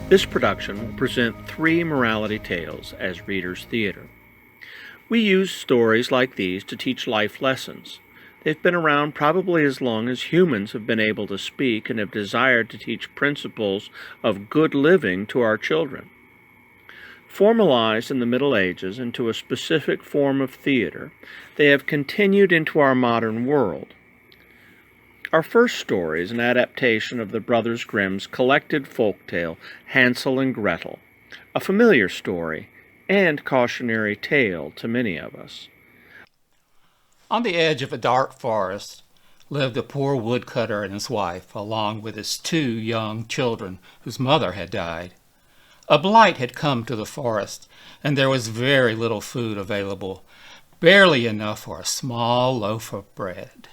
This production will present three morality tales as Reader's Theater. We use stories like these to teach life lessons. They've been around probably as long as humans have been able to speak and have desired to teach principles of good living to our children. Formalized in the Middle Ages into a specific form of theater, they have continued into our modern world. Our first story is an adaptation of the Brothers Grimm's collected folktale Hansel and Gretel, a familiar story and cautionary tale to many of us. On the edge of a dark forest lived a poor woodcutter and his wife, along with his two young children whose mother had died. A blight had come to the forest, and there was very little food available, barely enough for a small loaf of bread.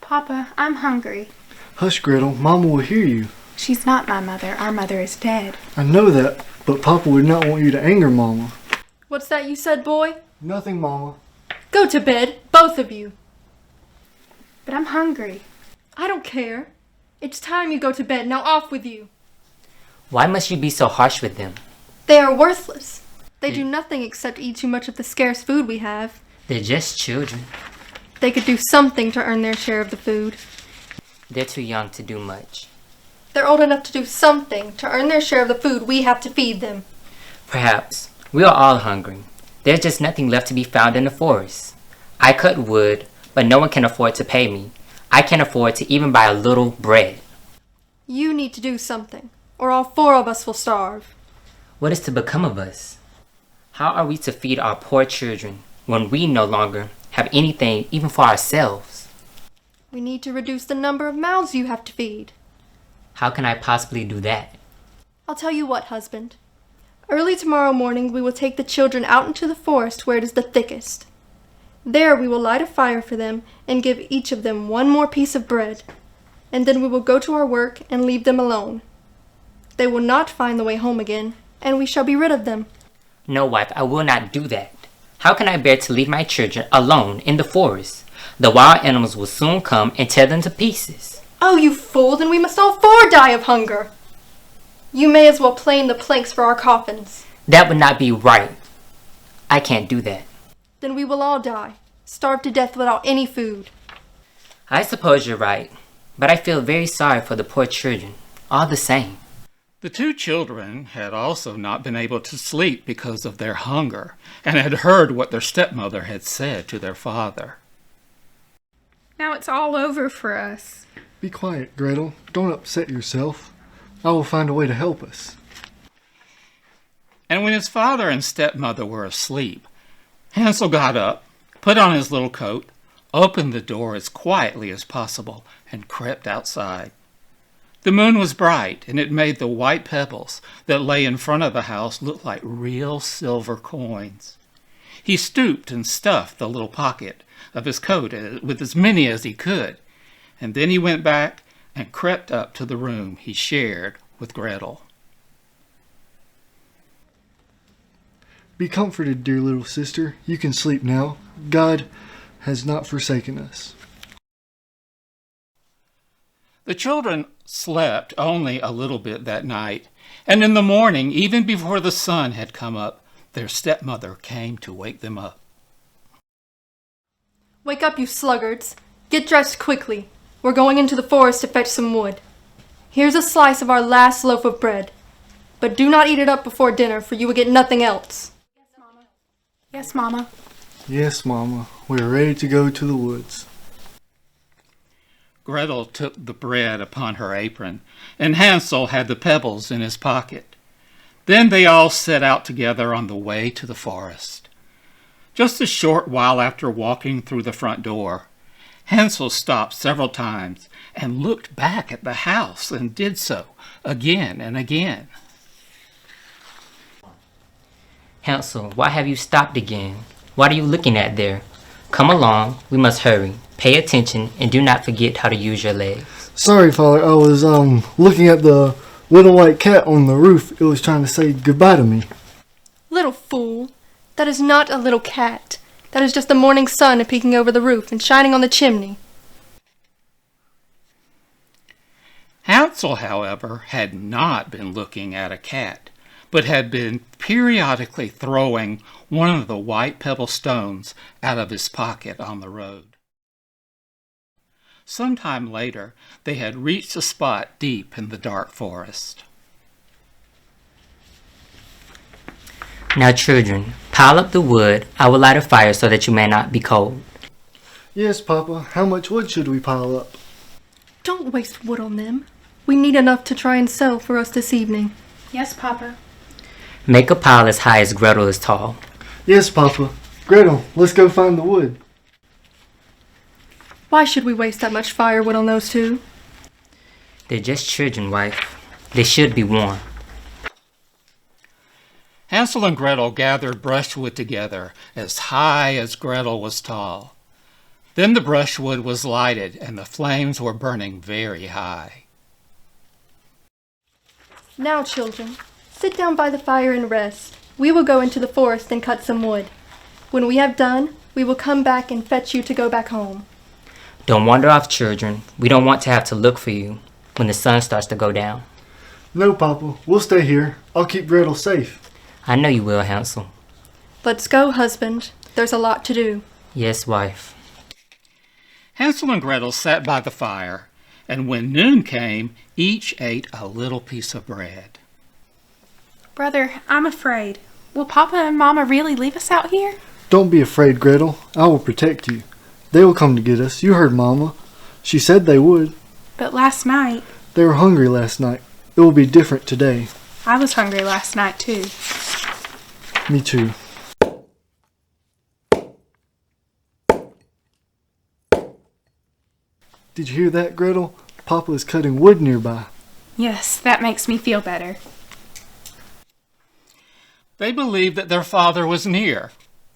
Papa, I'm hungry. Hush, Gretel. Mama will hear you. She's not my mother. Our mother is dead. I know that, but Papa would not want you to anger Mama. What's that you said, boy? Nothing, Mama. Go to bed, both of you. But I'm hungry. I don't care. It's time you go to bed. Now off with you. Why must you be so harsh with them? They are worthless. They do nothing except eat too much of the scarce food we have. They're just children. They could do something to earn their share of the food. They're too young to do much. They're old enough to do something to earn their share of the food we have to feed them. Perhaps. We are all hungry. There's just nothing left to be found in the forest. I cut wood, but no one can afford to pay me. I can't afford to even buy a little bread. You need to do something, or all four of us will starve. What is to become of us? How are we to feed our poor children when we no longer have anything even for ourselves? We need to reduce the number of mouths you have to feed. How can I possibly do that? I'll tell you what, husband. Early tomorrow morning we will take the children out into the forest where it is the thickest. There we will light a fire for them and give each of them one more piece of bread. And then we will go to our work and leave them alone. They will not find the way home again, and we shall be rid of them. No, wife, I will not do that. How can I bear to leave my children alone in the forest? The wild animals will soon come and tear them to pieces. Oh, you fool, then we must all four die of hunger. You may as well plane the planks for our coffins. That would not be right. I can't do that. Then we will all die, starve to death without any food. I suppose you're right, but I feel very sorry for the poor children, all the same. The two children had also not been able to sleep because of their hunger, and had heard what their stepmother had said to their father. Now it's all over for us. Be quiet, Gretel. Don't upset yourself. I will find a way to help us. And when his father and stepmother were asleep, Hansel got up, put on his little coat, opened the door as quietly as possible, and crept outside. The moon was bright, and it made the white pebbles that lay in front of the house look like real silver coins. He stooped and stuffed the little pocket of his coat with as many as he could, and then he went back and crept up to the room he shared with Gretel. Be comforted, dear little sister. You can sleep now. God has not forsaken us. The children slept only a little bit that night, and in the morning, even before the sun had come up, their stepmother came to wake them up. Wake up, you sluggards. Get dressed quickly. We're going into the forest to fetch some wood. Here's a slice of our last loaf of bread. But do not eat it up before dinner, for you will get nothing else. Yes, Mama. Yes, Mama. We are ready to go to the woods. Gretel took the bread upon her apron, and Hansel had the pebbles in his pocket. Then they all set out together on the way to the forest. Just a short while after walking through the front door, Hansel stopped several times and looked back at the house and did so again and again. Hansel, why have you stopped again? What are you looking at there? Come along, we must hurry. Pay attention and do not forget how to use your legs. Sorry, Father. I was looking at the little white cat on the roof. It was trying to say goodbye to me. Little fool. That is not a little cat. That is just the morning sun peeking over the roof and shining on the chimney. Hansel, however, had not been looking at a cat, but had been periodically throwing one of the white pebble stones out of his pocket on the road. Some time later, they had reached a spot deep in the dark forest. Now, children, pile up the wood. I will light a fire so that you may not be cold. Yes, Papa. How much wood should we pile up? Don't waste wood on them. We need enough to try and sell for us this evening. Yes, Papa. Make a pile as high as Gretel is tall. Yes, Papa. Gretel, let's go find the wood. Why should we waste that much firewood on those two? They're just children, wife. They should be warm. Hansel and Gretel gathered brushwood together as high as Gretel was tall. Then the brushwood was lighted and the flames were burning very high. Now, children, sit down by the fire and rest. We will go into the forest and cut some wood. When we have done, we will come back and fetch you to go back home. Don't wander off, children. We don't want to have to look for you when the sun starts to go down. No, Papa. We'll stay here. I'll keep Gretel safe. I know you will, Hansel. Let's go, husband. There's a lot to do. Yes, wife. Hansel and Gretel sat by the fire, and when noon came, each ate a little piece of bread. Brother, I'm afraid. Will Papa and Mama really leave us out here? Don't be afraid, Gretel. I will protect you. They will come to get us. You heard Mama. She said they would. But last night, They were hungry last night. It will be different today. I was hungry last night too. Me too. Did you hear that, Gretel? Papa is cutting wood nearby. Yes, that makes me feel better. They believed that their father was near,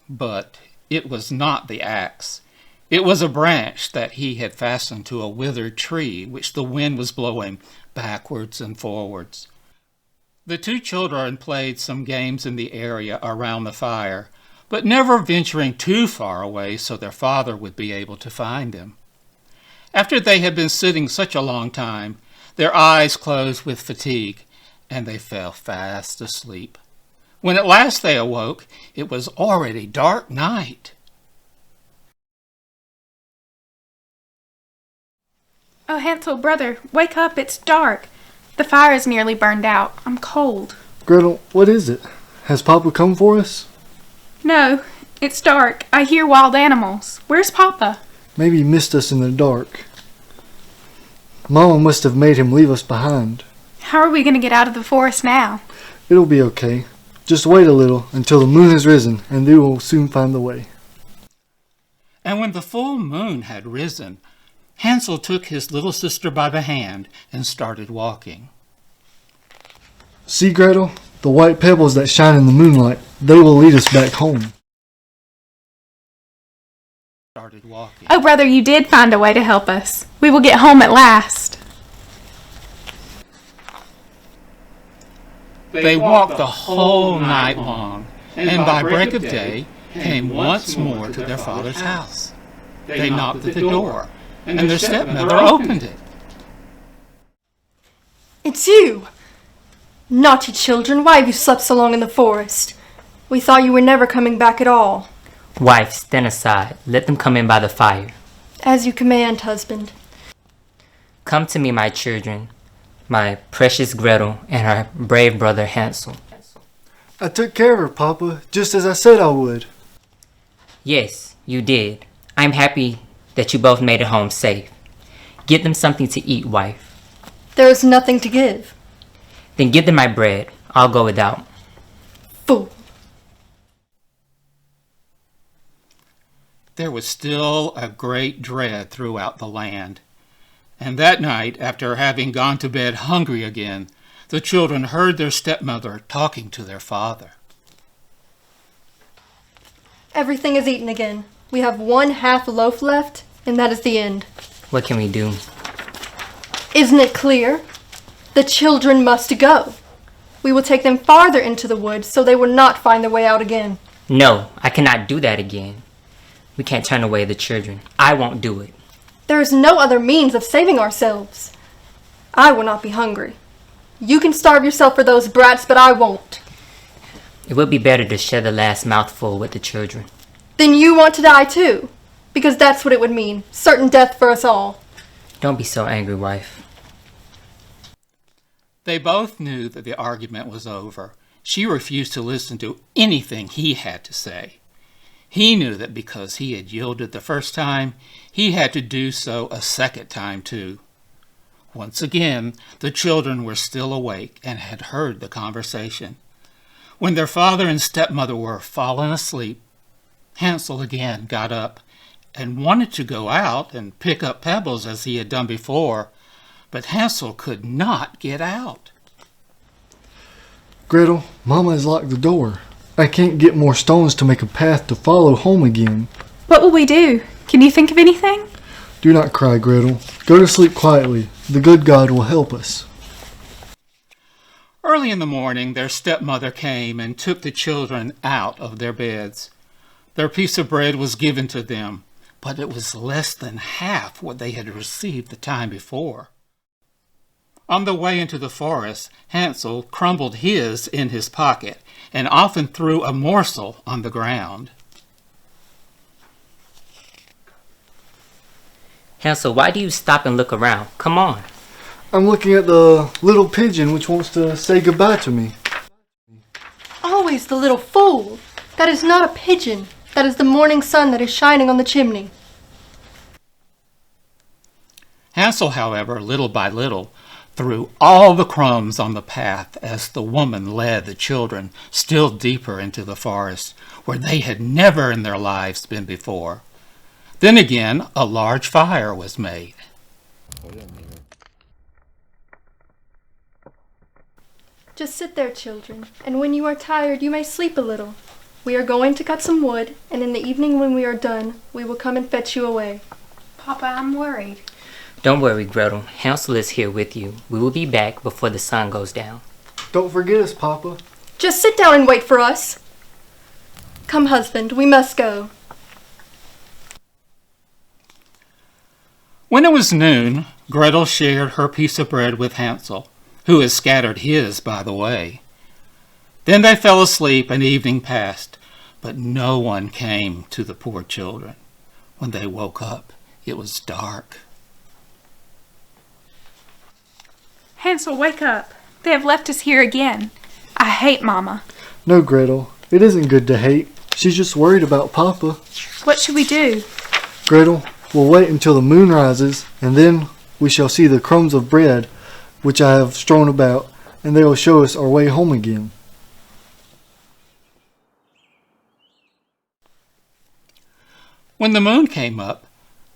but it was not the axe. It was a branch that he had fastened to a withered tree, which the wind was blowing backwards and forwards. The two children played some games in the area around the fire, but never venturing too far away so their father would be able to find them. After they had been sitting such a long time, their eyes closed with fatigue, and they fell fast asleep. When at last they awoke, it was already dark night. Oh, Hansel, brother, wake up, it's dark. The fire is nearly burned out. I'm cold. Gretel, what is it? Has Papa come for us? No, it's dark. I hear wild animals. Where's Papa? Maybe he missed us in the dark. Mama must have made him leave us behind. How are we going to get out of the forest now? It'll be okay. Just wait a little until the moon has risen, and we will soon find the way. And when the full moon had risen, Hansel took his little sister by the hand and started walking. See, Gretel? The white pebbles that shine in the moonlight. They will lead us back home. Oh, brother, you did find a way to help us. We will get home at last. They walked the whole night long, and by break of day came once more to their father's house. They knocked at the door, and their stepmother opened it. It's you! Naughty children, why have you slept so long in the forest? We thought you were never coming back at all. Wife, stand aside. Let them come in by the fire. As you command, husband. Come to me, my children, my precious Gretel and her brave brother Hansel. I took care of her, Papa, just as I said I would. Yes, you did. I'm happy that you both made it home safe. Give them something to eat, wife. There is nothing to give. Then give them my bread. I'll go without. Fool. There was still a great dread throughout the land. And that night, after having gone to bed hungry again, the children heard their stepmother talking to their father. Everything is eaten again. We have 1/2 loaf left, and that is the end. What can we do? Isn't it clear? The children must go. We will take them farther into the woods so they will not find their way out again. No, I cannot do that again. We can't turn away the children. I won't do it. There is no other means of saving ourselves. I will not be hungry. You can starve yourself for those brats, but I won't. It would be better to share the last mouthful with the children. Then you want to die too, because that's what it would mean. Certain death for us all. Don't be so angry, wife. They both knew that the argument was over. She refused to listen to anything he had to say. He knew that because he had yielded the first time, he had to do so a second time too. Once again, the children were still awake and had heard the conversation. When their father and stepmother were fallen asleep, Hansel again got up and wanted to go out and pick up pebbles as he had done before, but Hansel could not get out. Gretel, Mama has locked the door. I can't get more stones to make a path to follow home again. What will we do? Can you think of anything? Do not cry, Gretel. Go to sleep quietly. The good God will help us. Early in the morning, their stepmother came and took the children out of their beds. Their piece of bread was given to them, but it was less than half what they had received the time before. On the way into the forest, Hansel crumbled his in his pocket and often threw a morsel on the ground. Hansel, why do you stop and look around? Come on. I'm looking at the little pigeon which wants to say goodbye to me. Always the little fool. That is not a pigeon. That is the morning sun that is shining on the chimney. Hansel, however, little by little, threw all the crumbs on the path as the woman led the children still deeper into the forest, where they had never in their lives been before. Then again, a large fire was made. Just sit there, children, and when you are tired, you may sleep a little. We are going to cut some wood, and in the evening when we are done, we will come and fetch you away. Papa, I'm worried. Don't worry, Gretel. Hansel is here with you. We will be back before the sun goes down. Don't forget us, Papa. Just sit down and wait for us. Come, husband, we must go. When it was noon, Gretel shared her piece of bread with Hansel, who had scattered his by the way. Then they fell asleep and evening passed, but no one came to the poor children. When they woke up, it was dark. Hansel, wake up. They have left us here again. I hate Mama. No, Gretel. It isn't good to hate. She's just worried about Papa. What should we do? Gretel, we'll wait until the moon rises, and then we shall see the crumbs of bread which I have strewn about, and they will show us our way home again. When the moon came up,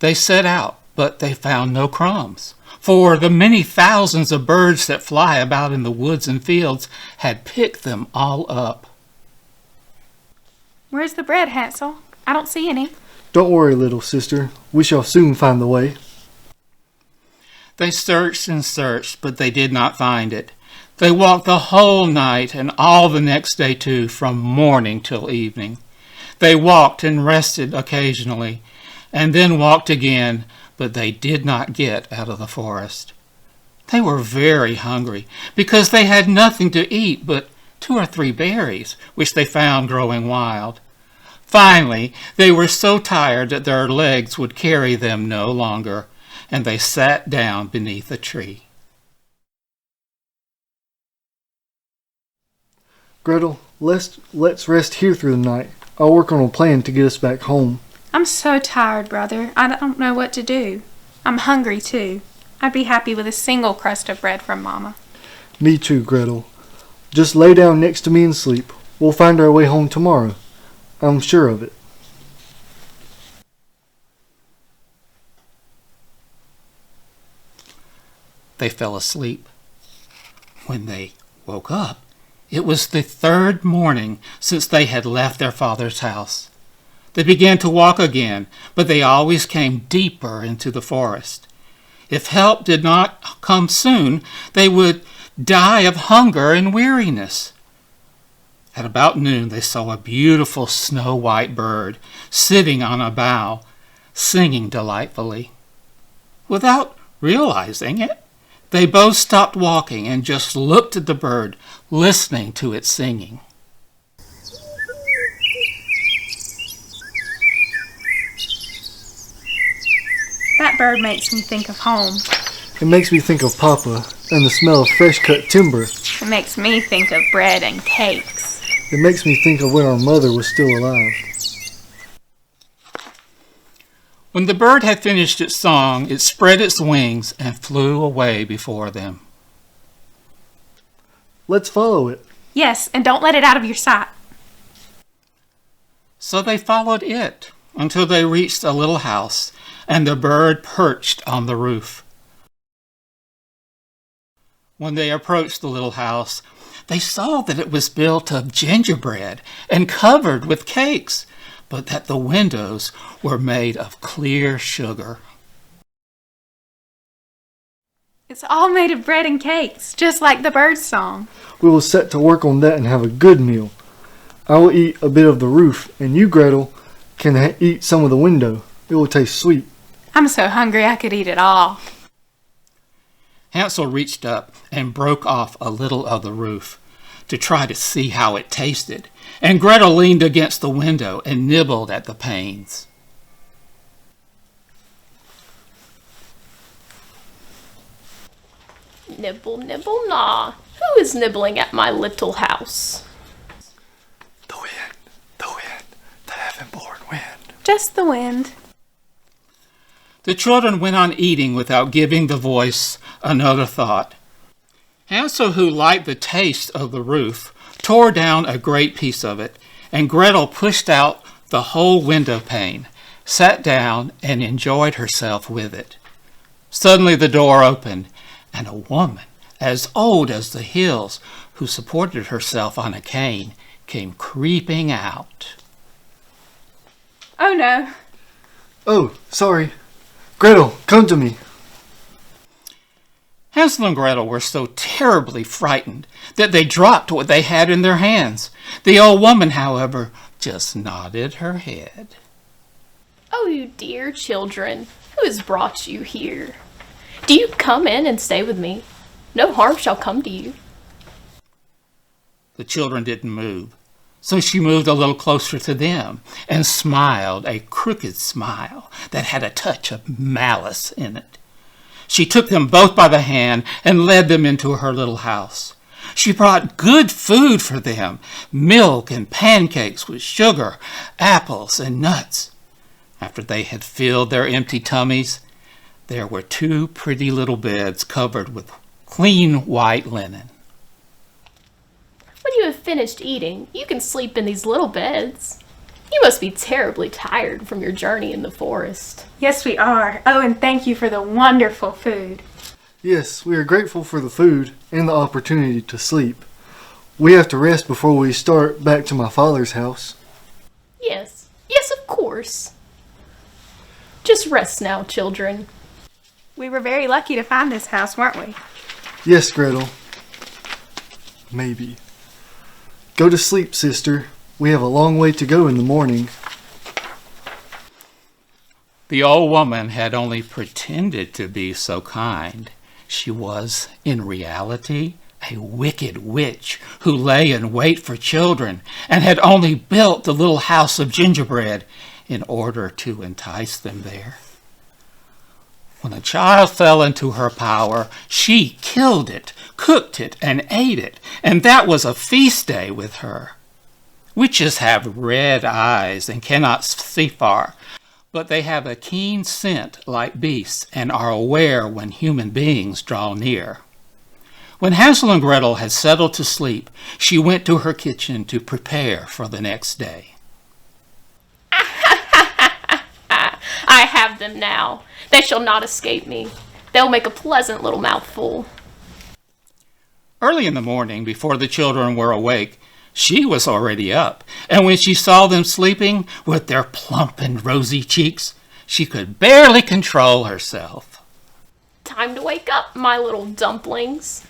they set out, but they found no crumbs, for the many thousands of birds that fly about in the woods and fields had picked them all up. Where's the bread, Hansel? I don't see any. Don't worry, little sister. We shall soon find the way. They searched and searched, but they did not find it. They walked the whole night and all the next day too, from morning till evening. They walked and rested occasionally, and then walked again, but they did not get out of the forest. They were very hungry, because they had nothing to eat but 2 or 3 berries, which they found growing wild. Finally, they were so tired that their legs would carry them no longer, and they sat down beneath a tree. Gretel, let's rest here through the night. I'll work on a plan to get us back home. I'm so tired, brother. I don't know what to do. I'm hungry, too. I'd be happy with a single crust of bread from Mama. Me too, Gretel. Just lay down next to me and sleep. We'll find our way home tomorrow. I'm sure of it. They fell asleep. When they woke up, it was the 3rd morning since they had left their father's house. They began to walk again, but they always came deeper into the forest. If help did not come soon, they would die of hunger and weariness. At about noon, they saw a beautiful snow-white bird sitting on a bough, singing delightfully. Without realizing it, They both stopped walking and just looked at the bird, listening to its singing. That bird makes me think of home. It makes me think of Papa and the smell of fresh cut timber. It makes me think of bread and cakes. It makes me think of when our mother was still alive. When the bird had finished its song, it spread its wings and flew away before them. Let's follow it. Yes, and don't let it out of your sight. So they followed it until they reached a little house, and the bird perched on the roof. When they approached the little house, they saw that it was built of gingerbread and covered with cakes, but that the windows were made of clear sugar. It's all made of bread and cakes, just like the bird's song. We will set to work on that and have a good meal. I will eat a bit of the roof, and you, Gretel, can eat some of the window. It will taste sweet. I'm so hungry I could eat it all. Hansel reached up and broke off a little of the roof to try to see how it tasted, and Gretel leaned against the window and nibbled at the panes. Nibble, nibble, gnaw. Who is nibbling at my little house? The heaven-born wind. Just the wind. The children went on eating without giving the voice another thought. Hansel, who liked the taste of the roof, tore down a great piece of it, and Gretel pushed out the whole window pane, sat down, and enjoyed herself with it. Suddenly the door opened, and a woman, as old as the hills, who supported herself on a cane, came creeping out. Oh no. Oh, sorry. Gretel, come to me. Hansel and Gretel were so terribly frightened that they dropped what they had in their hands. The old woman, however, just nodded her head. Oh, you dear children, who has brought you here? Do you come in and stay with me? No harm shall come to you. The children didn't move, so she moved a little closer to them and smiled a crooked smile that had a touch of malice in it. She took them both by the hand and led them into her little house. She brought good food for them, milk and pancakes with sugar, apples and nuts. After they had filled their empty tummies, there were 2 pretty little beds covered with clean white linen. When you have finished eating, you can sleep in these little beds. You must be terribly tired from your journey in the forest. Yes, we are. Oh, and thank you for the wonderful food. Yes, we are grateful for the food and the opportunity to sleep. We have to rest before we start back to my father's house. Yes, of course. Just rest now, children. We were very lucky to find this house, weren't we? Yes, Gretel. Maybe. Go to sleep, sister. We have a long way to go in the morning. The old woman had only pretended to be so kind. She was, in reality, a wicked witch who lay in wait for children and had only built the little house of gingerbread in order to entice them there. When a child fell into her power, she killed it, cooked it, and ate it, and that was a feast day with her. Witches have red eyes and cannot see far, but they have a keen scent like beasts and are aware when human beings draw near. When Hansel and Gretel had settled to sleep, she went to her kitchen to prepare for the next day. I have them now. They shall not escape me. They'll make a pleasant little mouthful. Early in the morning, before the children were awake, she was already up, and when she saw them sleeping with their plump and rosy cheeks, she could barely control herself. Time to wake up, my little dumplings.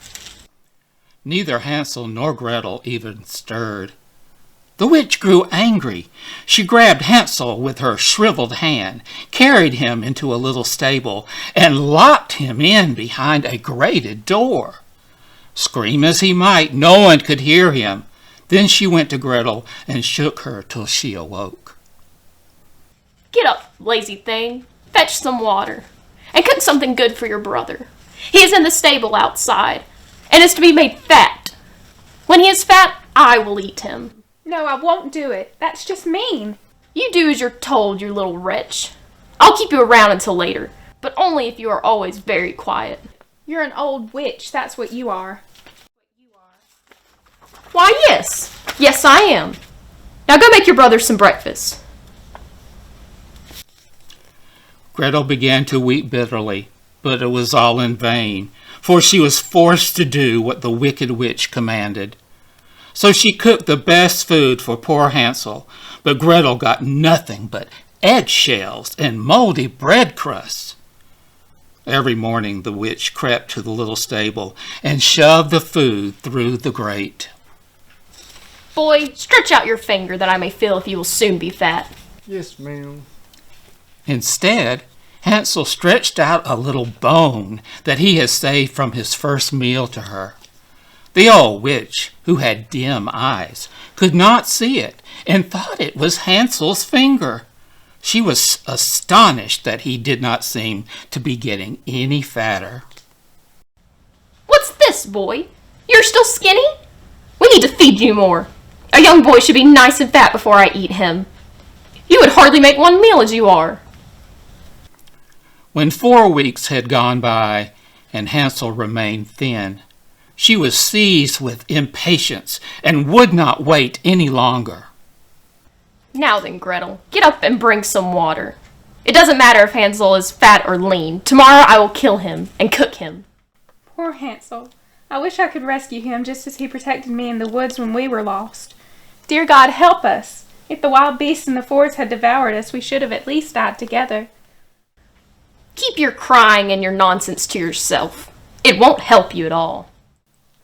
Neither Hansel nor Gretel even stirred. The witch grew angry. She grabbed Hansel with her shriveled hand, carried him into a little stable, and locked him in behind a grated door. Scream as he might, no one could hear him. Then she went to Gretel and shook her till she awoke. Get up, lazy thing. Fetch some water. And cook something good for your brother. He is in the stable outside, and is to be made fat. When he is fat, I will eat him. No, I won't do it. That's just mean. You do as you're told, you little wretch. I'll keep you around until later, but only if you are always very quiet. You're an old witch, that's what you are. Why, yes. Yes, I am. Now go make your brother some breakfast. Gretel began to weep bitterly, but it was all in vain, for she was forced to do what the wicked witch commanded. So she cooked the best food for poor Hansel, but Gretel got nothing but eggshells and moldy bread crusts. Every morning the witch crept to the little stable and shoved the food through the grate. Boy, stretch out your finger that I may feel if you will soon be fat. Yes, ma'am. Instead, Hansel stretched out a little bone that he had saved from his first meal to her. The old witch, who had dim eyes, could not see it and thought it was Hansel's finger. She was astonished that he did not seem to be getting any fatter. What's this, boy? You're still skinny? We need to feed you more. A young boy should be nice and fat before I eat him. You would hardly make one meal as you are. When 4 weeks had gone by and Hansel remained thin, she was seized with impatience and would not wait any longer. Now then, Gretel, get up and bring some water. It doesn't matter if Hansel is fat or lean. Tomorrow I will kill him and cook him. Poor Hansel. I wish I could rescue him just as he protected me in the woods when we were lost. Dear God, help us. If the wild beasts in the forest had devoured us, we should have at least died together. Keep your crying and your nonsense to yourself. It won't help you at all.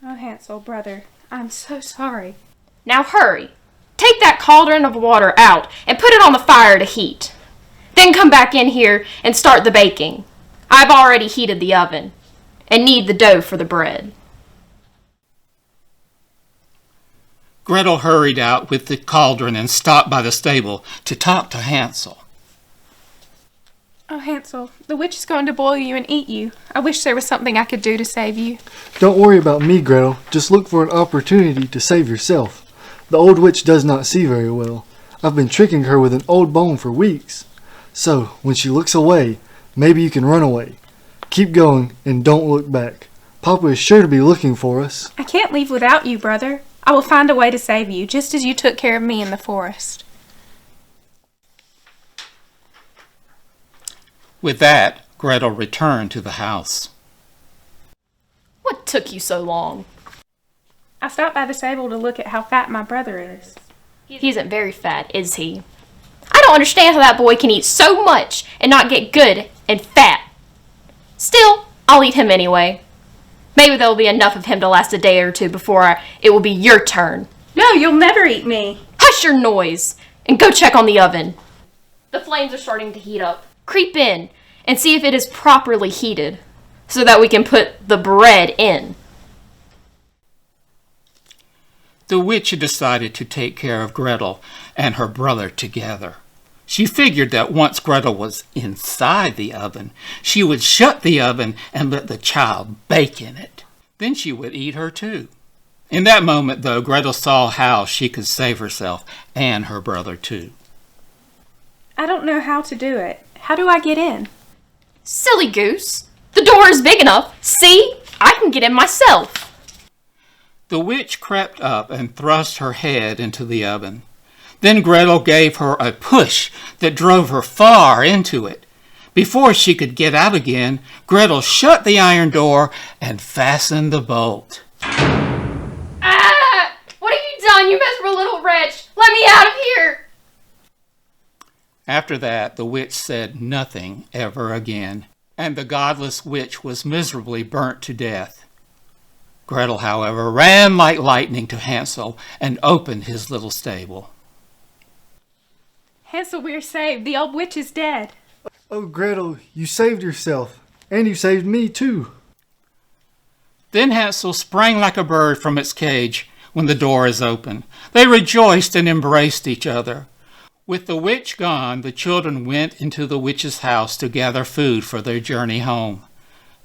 Oh, Hansel, brother, I'm so sorry. Now hurry. Take that cauldron of water out and put it on the fire to heat. Then come back in here and start the baking. I've already heated the oven and knead the dough for the bread. Gretel hurried out with the cauldron and stopped by the stable to talk to Hansel. Oh, Hansel, the witch is going to boil you and eat you. I wish there was something I could do to save you. Don't worry about me, Gretel. Just look for an opportunity to save yourself. The old witch does not see very well. I've been tricking her with an old bone for weeks. So, when she looks away, maybe you can run away. Keep going and don't look back. Papa is sure to be looking for us. I can't leave without you, brother. I will find a way to save you, just as you took care of me in the forest. With that, Gretel returned to the house. What took you so long? I stopped by the stable to look at how fat my brother is. He isn't very fat, is he? I don't understand how that boy can eat so much and not get good and fat. Still, I'll eat him anyway. Maybe there will be enough of him to last a day or two before it will be your turn. No, you'll never eat me. Hush your noise and go check on the oven. The flames are starting to heat up. Creep in and see if it is properly heated so that we can put the bread in. The witch had decided to take care of Gretel and her brother together. She figured that once Gretel was inside the oven, she would shut the oven and let the child bake in it. Then she would eat her too. In that moment, though, Gretel saw how she could save herself and her brother too. I don't know how to do it. How do I get in? Silly goose. The door is big enough. See? I can get in myself. The witch crept up and thrust her head into the oven. Then Gretel gave her a push that drove her far into it. Before she could get out again, Gretel shut the iron door and fastened the bolt. Ah! What have you done, you miserable little wretch? Let me out of here! After that, the witch said nothing ever again, and the godless witch was miserably burnt to death. Gretel, however, ran like lightning to Hansel and opened his little stable. Hansel, we're saved. The old witch is dead. Oh, Gretel, you saved yourself. And you saved me, too. Then Hansel sprang like a bird from its cage when the door is open. They rejoiced and embraced each other. With the witch gone, the children went into the witch's house to gather food for their journey home.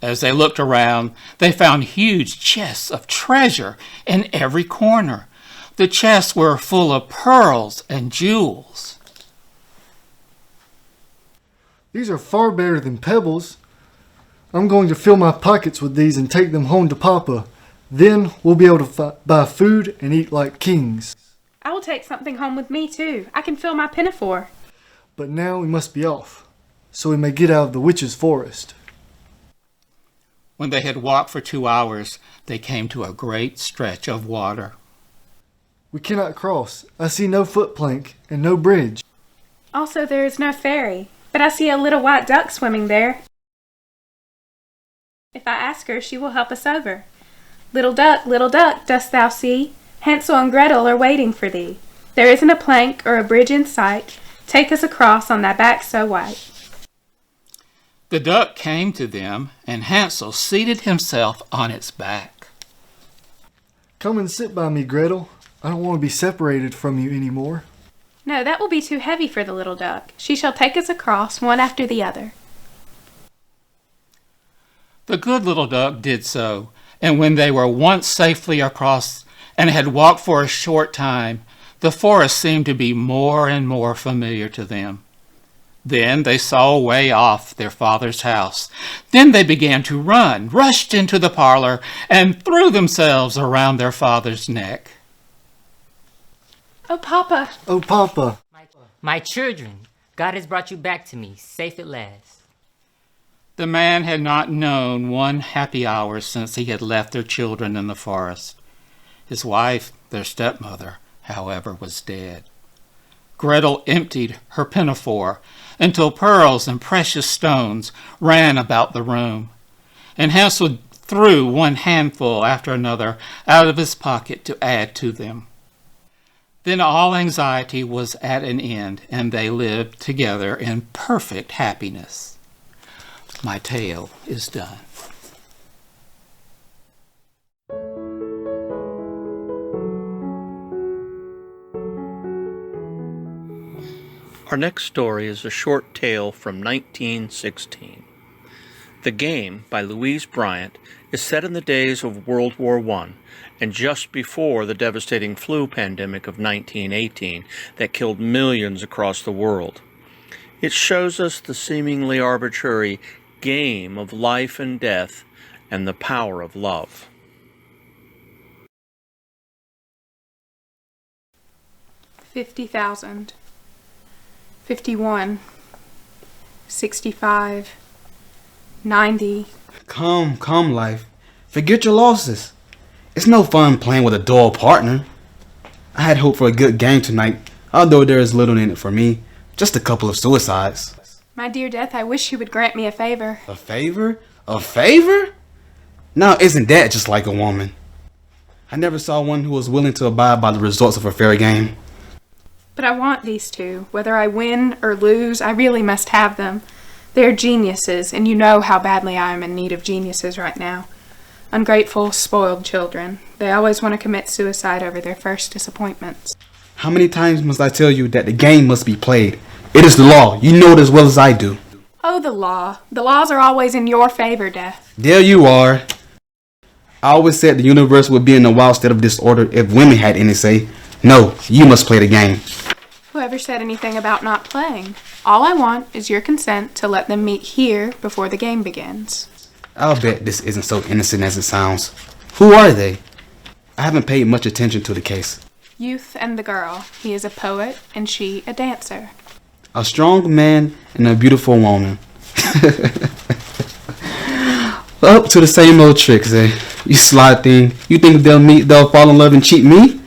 As they looked around, they found huge chests of treasure in every corner. The chests were full of pearls and jewels. These are far better than pebbles. I'm going to fill my pockets with these and take them home to Papa. Then we'll be able to buy food and eat like kings. I will take something home with me, too. I can fill my pinafore. But now we must be off, so we may get out of the witch's forest. When they had walked for 2 hours, they came to a great stretch of water. We cannot cross. I see no footplank and no bridge. Also, there is no ferry, but I see a little white duck swimming there. If I ask her, she will help us over. Little duck, dost thou see? Hansel and Gretel are waiting for thee. There isn't a plank or a bridge in sight. Take us across on thy back so white. The duck came to them, and Hansel seated himself on its back. Come and sit by me, Gretel. I don't want to be separated from you anymore. No, that will be too heavy for the little duck. She shall take us across, one after the other. The good little duck did so, and when they were once safely across and had walked for a short time, the forest seemed to be more and more familiar to them. Then they saw way off their father's house. Then they began to run, rushed into the parlor, and threw themselves around their father's neck. Oh, Papa! Oh, Papa! My children, God has brought you back to me, safe at last. The man had not known one happy hour since he had left their children in the forest. His wife, their stepmother, however, was dead. Gretel emptied her pinafore until pearls and precious stones ran about the room, and Hansel threw one handful after another out of his pocket to add to them. Then all anxiety was at an end, and they lived together in perfect happiness. My tale is done. Our next story is a short tale from 1916. The Game, by Louise Bryant, is set in the days of World War I and just before the devastating flu pandemic of 1918 that killed millions across the world. It shows us the seemingly arbitrary game of life and death and the power of love. $50,000. 51. 65. 90. Come, life. Forget your losses. It's no fun playing with a dull partner. I had hoped for a good game tonight, although there is little in it for me. Just a couple of suicides. My dear Death, I wish you would grant me a favor. A favor? A favor? Now, isn't that just like a woman? I never saw one who was willing to abide by the results of a fair game. But I want these two. Whether I win or lose, I really must have them. They're geniuses, and you know how badly I am in need of geniuses right now. Ungrateful, spoiled children. They always want to commit suicide over their first disappointments. How many times must I tell you that the game must be played? It is the law. You know it as well as I do. Oh, the law. The laws are always in your favor, Death. There you are. I always said the universe would be in a wild state of disorder if women had any say. No, you must play the game. Whoever said anything about not playing? All I want is your consent to let them meet here before the game begins. I'll bet this isn't so innocent as it sounds. Who are they? I haven't paid much attention to the case. Youth and the girl. He is a poet and she a dancer. A strong man and a beautiful woman. Up to the same old tricks, eh? You sly thing. You think they'll fall in love and cheat me?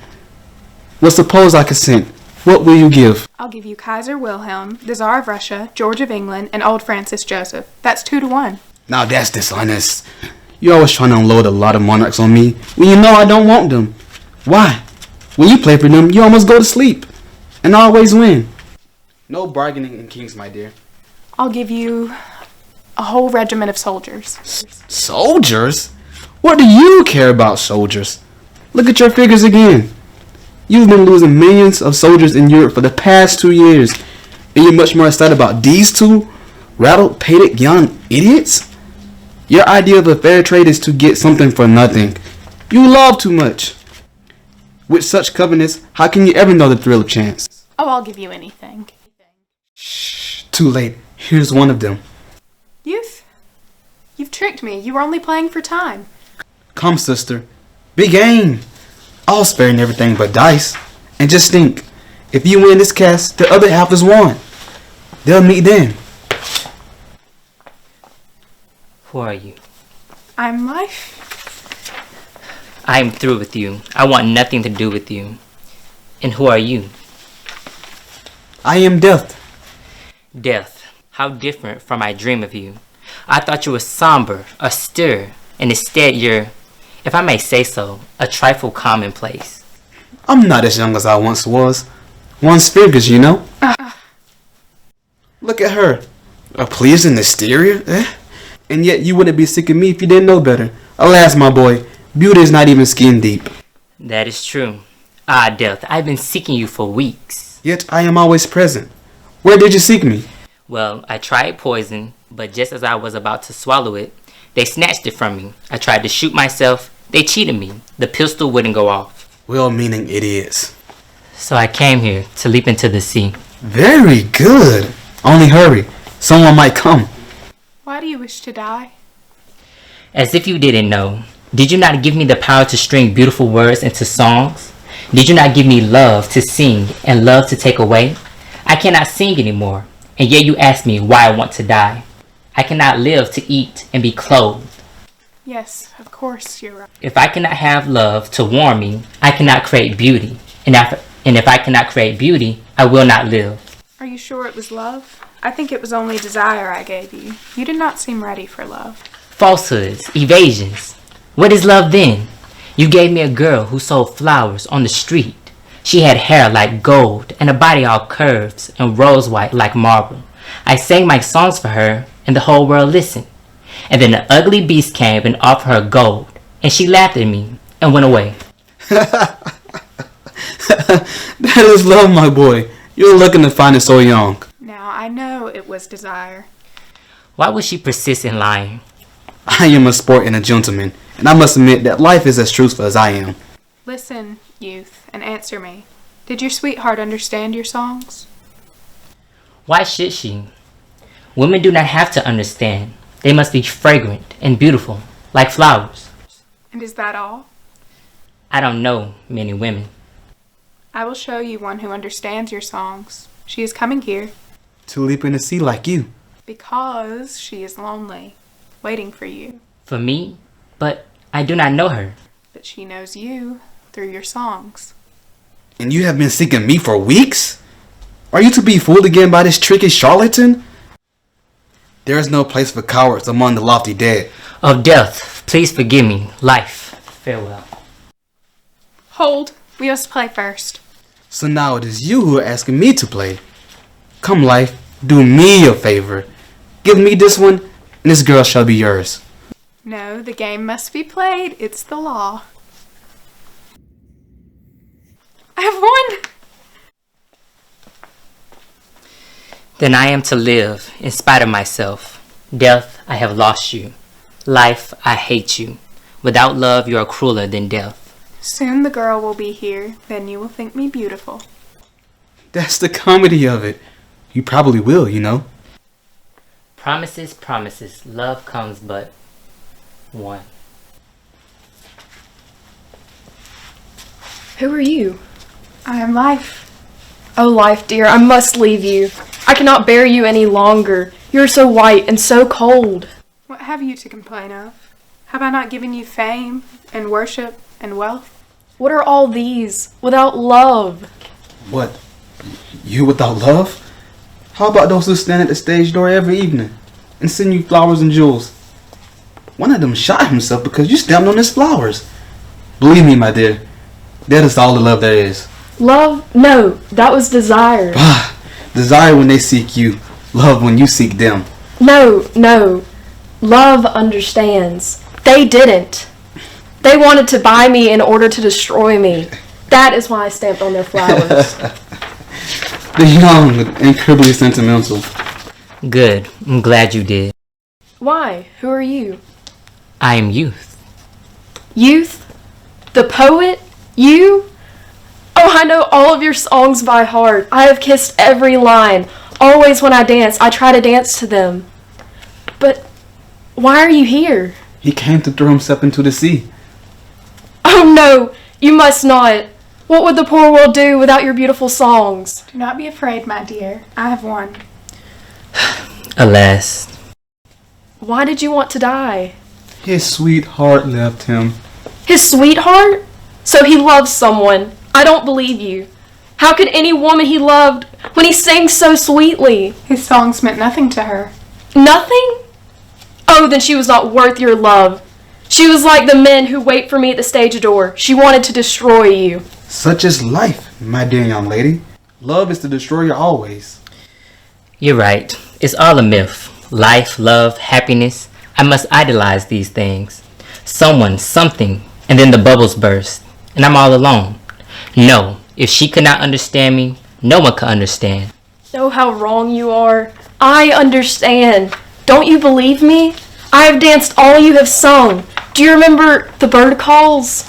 Well, suppose I consent. What will you give? I'll give you Kaiser Wilhelm, the Tsar of Russia, George of England, and old Francis Joseph. That's 2 to 1. Now that's dishonest. You always trying to unload a lot of monarchs on me when you know I don't want them. Why? When you play for them, you almost go to sleep and always win. No bargaining in kings, my dear. I'll give you a whole regiment of soldiers. Soldiers? What do you care about soldiers? Look at your figures again. You've been losing millions of soldiers in Europe for the past 2 years, and you're much more excited about these two rattle-pated young idiots? Your idea of a fair trade is to get something for nothing. You love too much. With such covenants, how can you ever know the thrill of chance? Oh, I'll give you anything. Shh, too late. Here's one of them. Youth, you've tricked me. You were only playing for time. Come, sister. Big game. I'll spare you everything but dice. And just think, if you win this cast, the other half is won. They'll meet then. Who are you? I'm Life. I am through with you. I want nothing to do with you. And who are you? I am Death. Death. How different from my dream of you. I thought you were somber, austere, and instead you're, if I may say so, a trifle commonplace. I'm not as young as I once was. One's figures, you know. Look at her. A pleasing exterior, eh? And yet you wouldn't be sick of me if you didn't know better. Alas, my boy, beauty is not even skin deep. That is true. Ah, Death, I've been seeking you for weeks. Yet I am always present. Where did you seek me? Well, I tried poison, but just as I was about to swallow it, they snatched it from me. I tried to shoot myself. They cheated me. The pistol wouldn't go off. Well-meaning idiots. So I came here to leap into the sea. Very good. Only hurry. Someone might come. Why do you wish to die? As if you didn't know, did you not give me the power to string beautiful words into songs? Did you not give me love to sing and love to take away? I cannot sing anymore, and yet you ask me why I want to die. I cannot live to eat and be clothed. Yes, of course, you're right. If I cannot have love to warm me, I cannot create beauty. And if I cannot create beauty, I will not live. Are you sure it was love? I think it was only desire I gave you. You did not seem ready for love. Falsehoods, evasions. What is love then? You gave me a girl who sold flowers on the street. She had hair like gold and a body all curves and rose white like marble. I sang my songs for her and the whole world listened. And then the ugly beast came and offered her gold, and she laughed at me and went away. That is love, my boy. You're looking to find it so young. Now, I know it was desire. Why would she persist in lying? I am a sport and a gentleman, and I must admit that life is as truthful as I am. Listen, youth, and answer me. Did your sweetheart understand your songs? Why should she? Women do not have to understand. They must be fragrant and beautiful, like flowers. And is that all? I don't know many women. I will show you one who understands your songs. She is coming here To leap in the sea like you. because she is lonely, waiting for you. For me? But I do not know her. But she knows you through your songs. And you have been seeking me for weeks? Are you to be fooled again by this tricky charlatan? There is no place for cowards among the lofty dead. Of death, please forgive me. Life, farewell. Hold, we must play first. So now it is you who are asking me to play. Come, life, do me a favor. Give me this one, and this girl shall be yours. No, the game must be played. It's the law. I have won! Then I am to live, in spite of myself. Death, I have lost you. Life, I hate you. Without love, you are crueler than death. Soon the girl will be here. Then you will think me beautiful. That's the comedy of it. You probably will, you know. Promises, promises. Love comes but one. Who are you? I am Life. Oh, Life, dear, I must leave you. I cannot bear you any longer. You are so white and so cold. What have you to complain of? Have I not given you fame and worship and wealth? What are all these without love? What? You without love? How about those who stand at the stage door every evening and send you flowers and jewels? One of them shot himself because you stepped on his flowers. Believe me, my dear, that is all the love there is. Love? No, that was desire. Desire when they seek you, love when you seek them. No, no. Love understands. They didn't. They wanted to buy me in order to destroy me. That is why I stamped on their flowers. The young and incredibly sentimental. Good. I'm glad you did. Why? Who are you? I am youth. Youth? The poet? You? Oh, I know all of your songs by heart. I have kissed every line. Always when I dance, I try to dance to them. But why are you here? He came to throw himself into the sea. Oh no, you must not. What would the poor world do without your beautiful songs? Do not be afraid, my dear. I have won. Alas. Why did you want to die? His sweetheart left him. His sweetheart? So he loves someone. I don't believe you. How could any woman he loved when he sings so sweetly? His songs meant nothing to her. Nothing? Oh, then she was not worth your love. She was like the men who wait for me at the stage door. She wanted to destroy you. Such is life, my dear young lady. Love is the destroyer always. You're right. It's all a myth. Life, love, happiness. I must idolize these things. Someone, something, and then the bubbles burst. And I'm all alone. No, if she could not understand me, no one could understand. Oh, how wrong you are. I understand. Don't you believe me? I have danced all you have sung. Do you remember the bird calls?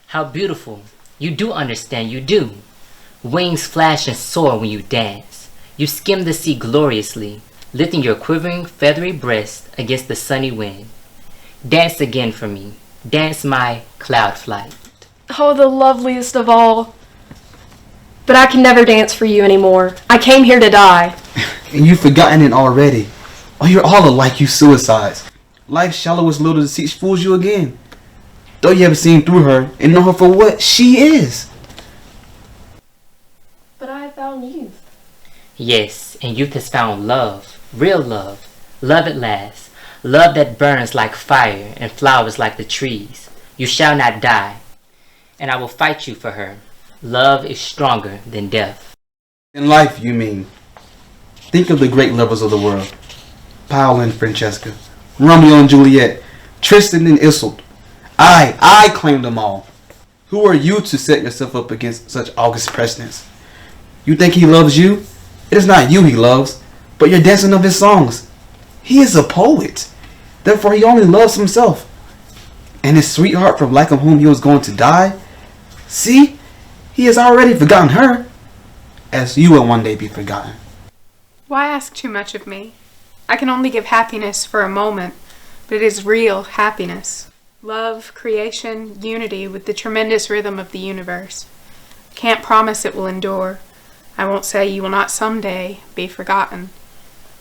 How beautiful. You do understand, you do. Wings flash and soar when you dance. You skim the sea gloriously, lifting your quivering, feathery breast against the sunny wind. Dance again for me. Dance my cloud flight. Oh, the loveliest of all. But I can never dance for you anymore. I came here to die. And you've forgotten it already. Oh, you're all alike, you suicides. Life's shallowest little deceit fools you again. Though you have seen through her and know her for what she is. But I have found youth. Yes, and youth has found love. Real love. Love at last. Love that burns like fire and flowers like the trees. You shall not die. And I will fight you for her. Love is stronger than death. In life, you mean. Think of the great lovers of the world. Paolo and Francesca. Romeo and Juliet. Tristan and Isolde. I claim them all. Who are you to set yourself up against such august precedents? You think he loves you? It is not you he loves, but you're dancing of his songs. He is a poet. Therefore he only loves himself. And his sweetheart from lack of whom he was going to die? See? He has already forgotten her, as you will one day be forgotten. Why ask too much of me? I can only give happiness for a moment, but it is real happiness. Love, creation, unity with the tremendous rhythm of the universe. I can't promise it will endure. I won't say you will not someday be forgotten.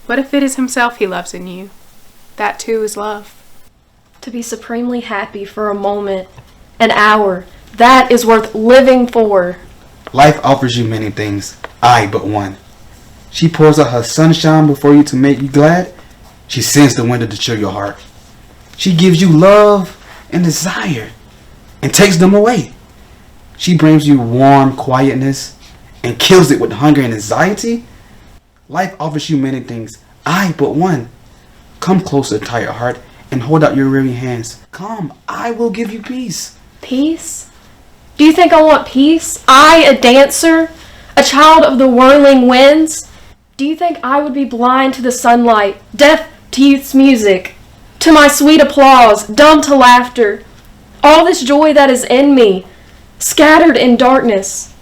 What if it is himself he loves in you? That too is love. To be supremely happy for a moment, an hour, that is worth living for. Life offers you many things, I but one. She pours out her sunshine before you to make you glad. She sends the winter to chill your heart. She gives you love and desire and takes them away. She brings you warm quietness and kills it with hunger and anxiety. Life offers you many things, I but one. Come closer, tired heart, and hold out your weary hands. Come, I will give you peace. Peace? Do you think I want peace? I, a dancer? A child of the whirling winds? Do you think I would be blind to the sunlight, deaf to youth's music, to my sweet applause, dumb to laughter? All this joy that is in me, scattered in darkness.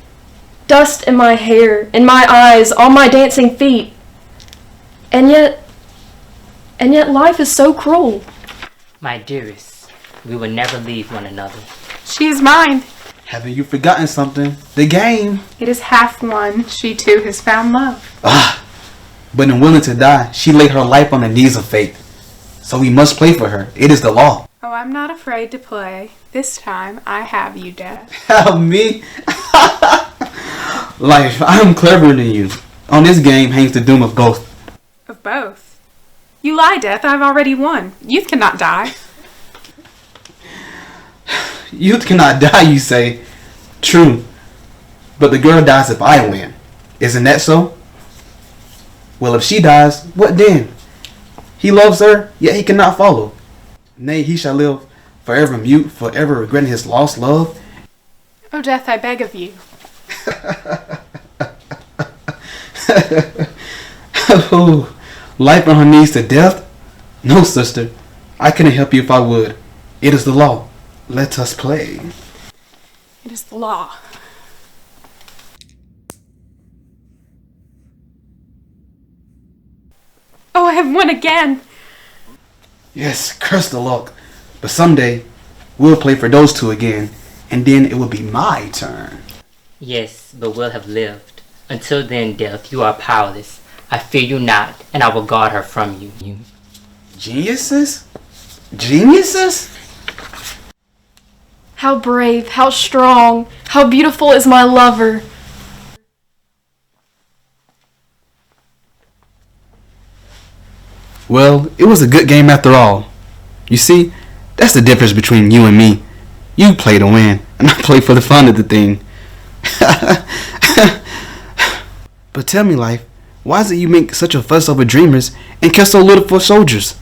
Dust in my hair, in my eyes, on my dancing feet. And yet life is so cruel. My dearest, we will never leave one another. She is mine. Haven't you forgotten something? The game. It is half won. She too has found love. But in willing to die, she laid her life on the knees of fate. So we must play for her. It is the law. Oh, I'm not afraid to play. This time, I have you, Death. Help me? Life, I am cleverer than you. On this game hangs the doom of both. Of both. You lie, Death. I've already won. Youth cannot die. Youth cannot die, you say. True. But the girl dies if I win. Isn't that so? Well, if she dies, what then? He loves her, yet he cannot follow. Nay, he shall live forever mute, forever regretting his lost love. Oh, Death, I beg of you. Oh, life on her knees to death? No, sister. I couldn't help you if I would. It is the law. Let us play. It is the law. Oh, I have won again. Yes, curse the luck. But someday, we'll play for those two again, and then it will be my turn. Yes, but we'll have lived. Until then, Death, you are powerless. I fear you not, and I will guard her from you. Geniuses? Geniuses? How brave, how strong, how beautiful is my lover. Well, it was a good game after all. You see, that's the difference between you and me. You play to win, and I play for the fun of the thing. But tell me, Life, why is it you make such a fuss over dreamers and care so little for soldiers?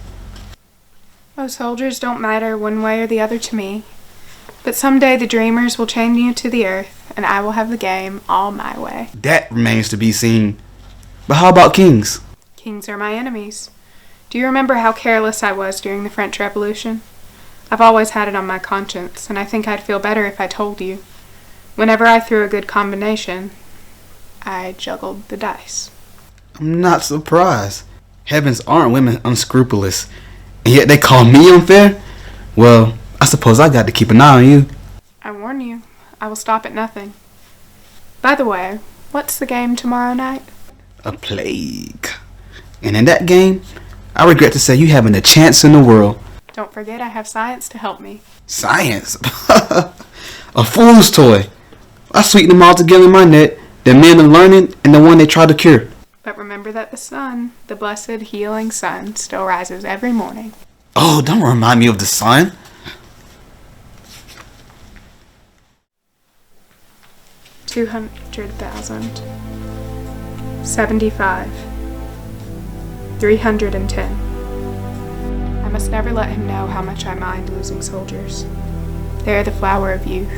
Oh, soldiers don't matter one way or the other to me. But someday the dreamers will chain you to the earth, and I will have the game all my way. That remains to be seen. But how about kings? Kings are my enemies. Do you remember how careless I was during the French Revolution? I've always had it on my conscience, and I think I'd feel better if I told you. Whenever I threw a good combination, I juggled the dice. I'm not surprised. Heavens, aren't women unscrupulous? And yet they call me unfair? Well, I suppose I got to keep an eye on you. I warn you, I will stop at nothing. By the way, what's the game tomorrow night? A plague. And in that game, I regret to say you haven't a chance in the world. Don't forget I have science to help me. Science? A fool's toy. I sweeten them all together in my net, the men of learning and the one they try to cure. But remember that the sun, the blessed healing sun, still rises every morning. Oh, don't remind me of the sun. $200,000. 75. 310. I must never let him know how much I mind losing soldiers. They are the flower of youth.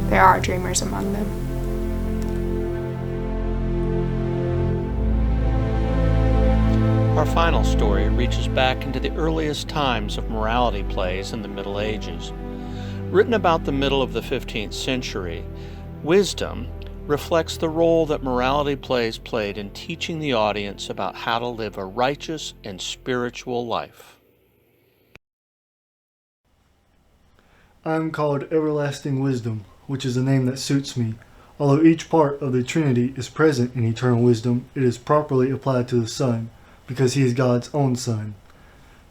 There are dreamers among them. Our final story reaches back into the earliest times of morality plays in the Middle Ages. Written about the middle of the 15th century, Wisdom reflects the role that morality plays played in teaching the audience about how to live a righteous and spiritual life. I am called Everlasting Wisdom, which is a name that suits me. Although each part of the Trinity is present in eternal wisdom, it is properly applied to the Son, because he is God's own Son.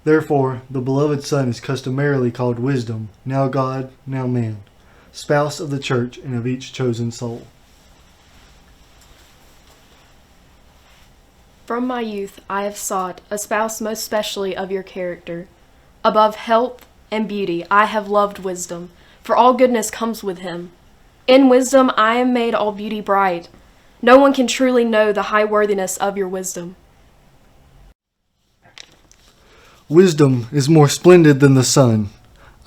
Therefore, the beloved Son is customarily called Wisdom, now God, now man, spouse of the church and of each chosen soul. From my youth I have sought a spouse most specially of your character. Above health and beauty I have loved wisdom, for all goodness comes with him. In wisdom I am made all beauty bright. No one can truly know the high worthiness of your wisdom. Wisdom is more splendid than the sun.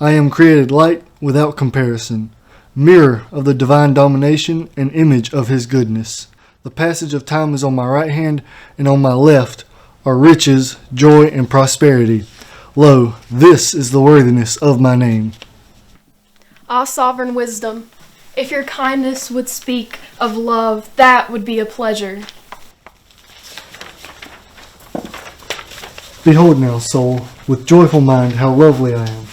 I am created light without comparison, mirror of the divine domination and image of his goodness. The passage of time is on my right hand, and on my left are riches, joy, and prosperity. Lo, this is the worthiness of my name. Ah, sovereign wisdom, if your kindness would speak of love, that would be a pleasure. Behold now, soul, with joyful mind how lovely I am.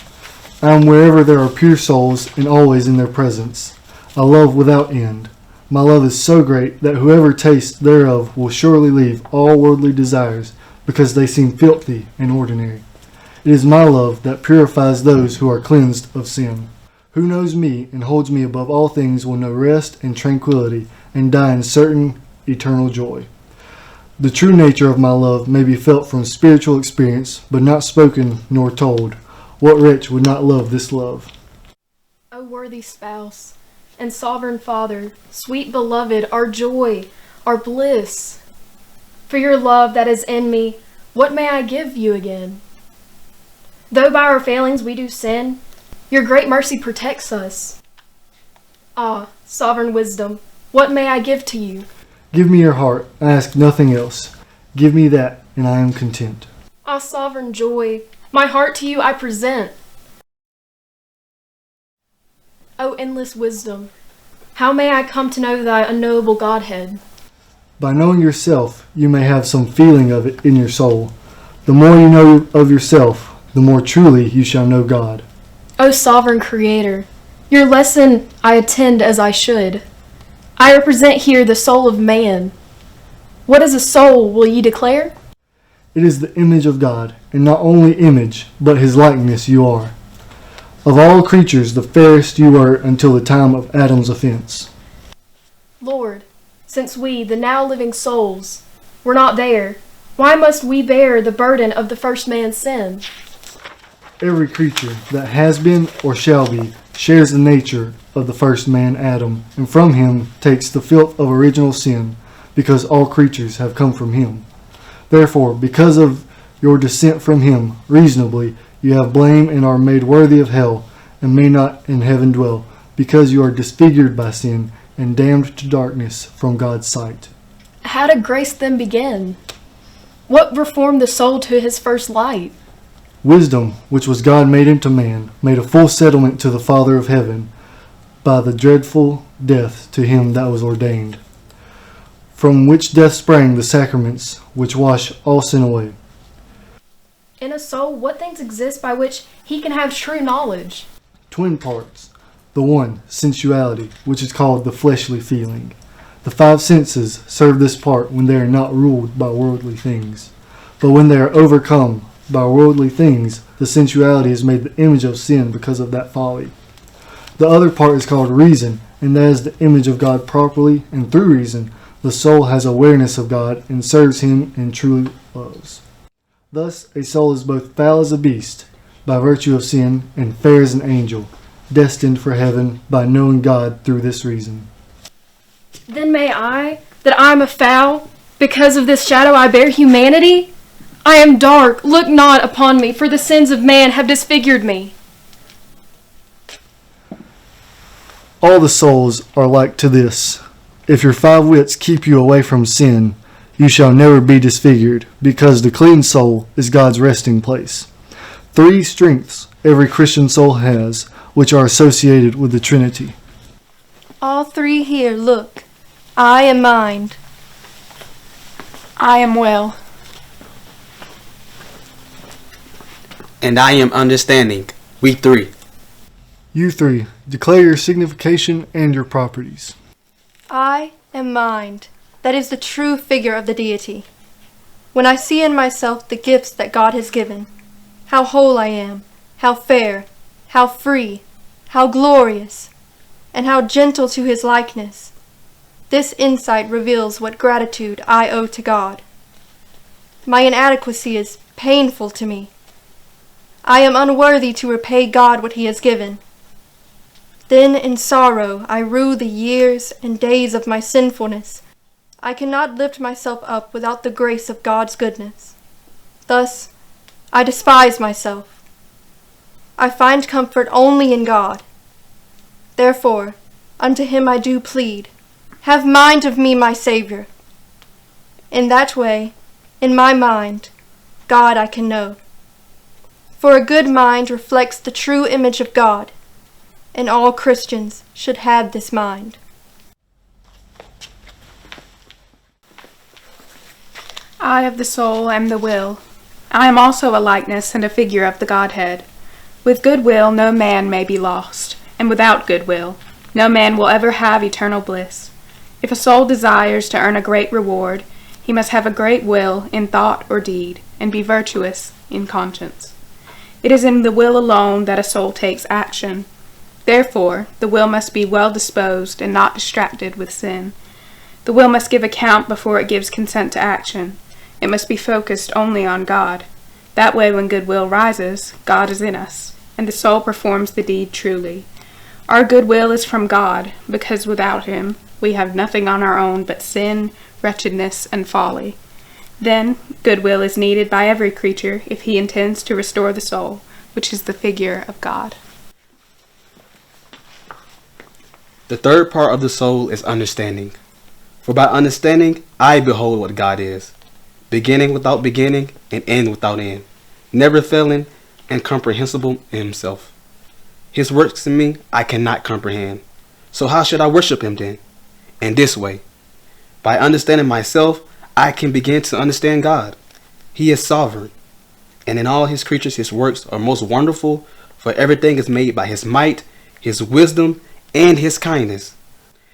I am wherever there are pure souls, and always in their presence. I love without end. My love is so great that whoever tastes thereof will surely leave all worldly desires, because they seem filthy and ordinary. It is my love that purifies those who are cleansed of sin. Who knows me and holds me above all things will know rest and tranquility and die in certain eternal joy. The true nature of my love may be felt from spiritual experience, but not spoken nor told. What wretch would not love this love? O worthy spouse and sovereign Father, sweet beloved, our joy, our bliss. For your love that is in me, what may I give you again? Though by our failings we do sin, your great mercy protects us. Ah, sovereign wisdom, what may I give to you? Give me your heart, I ask nothing else. Give me that, and I am content. Ah, sovereign joy, my heart to you I present. O endless wisdom, how may I come to know thy unknowable Godhead? By knowing yourself, you may have some feeling of it in your soul. The more you know of yourself, the more truly you shall know God. O sovereign Creator, your lesson I attend as I should. I represent here the soul of man. What is a soul, will ye declare? It is the image of God, and not only image, but his likeness you are. Of all creatures, the fairest you were until the time of Adam's offense. Lord, since we, the now living souls, were not there, why must we bear the burden of the first man's sin? Every creature that has been or shall be shares the nature of the first man, Adam, and from him takes the filth of original sin, because all creatures have come from him. Therefore, because of your descent from him, reasonably, you have blame and are made worthy of hell, and may not in heaven dwell, because you are disfigured by sin, and damned to darkness from God's sight. How did grace then begin? What reformed the soul to his first light? Wisdom, which was God made into man, made a full settlement to the Father of heaven, by the dreadful death to him that was ordained, from which death sprang the sacraments, which wash all sin away. In a soul, what things exist by which he can have true knowledge? Twin parts. The one, sensuality, which is called the fleshly feeling. The five senses serve this part when they are not ruled by worldly things. But when they are overcome by worldly things, the sensuality is made the image of sin because of that folly. The other part is called reason, and that is the image of God properly, and through reason, the soul has awareness of God and serves him and truly loves. Thus, a soul is both foul as a beast, by virtue of sin, and fair as an angel, destined for heaven by knowing God through this reason. Then may I, that I am a foul, because of this shadow I bear humanity? I am dark, look not upon me, for the sins of man have disfigured me. All the souls are like to this. If your five wits keep you away from sin, you shall never be disfigured, because the clean soul is God's resting place. 3 strengths every Christian soul has, which are associated with the Trinity. All 3 here, look. I am mind. I am will. And I am understanding. We 3. You 3, declare your signification and your properties. I am mind. That is the true figure of the deity. When I see in myself the gifts that God has given, how whole I am, how fair, how free, how glorious, and how gentle to his likeness, this insight reveals what gratitude I owe to God. My inadequacy is painful to me. I am unworthy to repay God what he has given. Then in sorrow I rue the years and days of my sinfulness. I cannot lift myself up without the grace of God's goodness. Thus, I despise myself. I find comfort only in God. Therefore, unto him I do plead, have mind of me, my Savior. In that way, in my mind, God I can know. For a good mind reflects the true image of God, and all Christians should have this mind. I of the soul am the will. I am also a likeness and a figure of the Godhead. With good will no man may be lost, and without good will no man will ever have eternal bliss. If a soul desires to earn a great reward, he must have a great will in thought or deed, and be virtuous in conscience. It is in the will alone that a soul takes action. Therefore, the will must be well disposed and not distracted with sin. The will must give account before it gives consent to action. It must be focused only on God. That way, when good will rises, God is in us, and the soul performs the deed truly. Our good will is from God, because without Him, we have nothing on our own but sin, wretchedness, and folly. Then, good will is needed by every creature if he intends to restore the soul, which is the figure of God. The third part of the soul is understanding. For by understanding, I behold what God is, beginning without beginning and end without end, never failing and comprehensible in Himself. His works in me I cannot comprehend. So how should I worship Him then? In this way. By understanding myself, I can begin to understand God. He is sovereign, and in all His creatures His works are most wonderful, for everything is made by His might, His wisdom, and His kindness.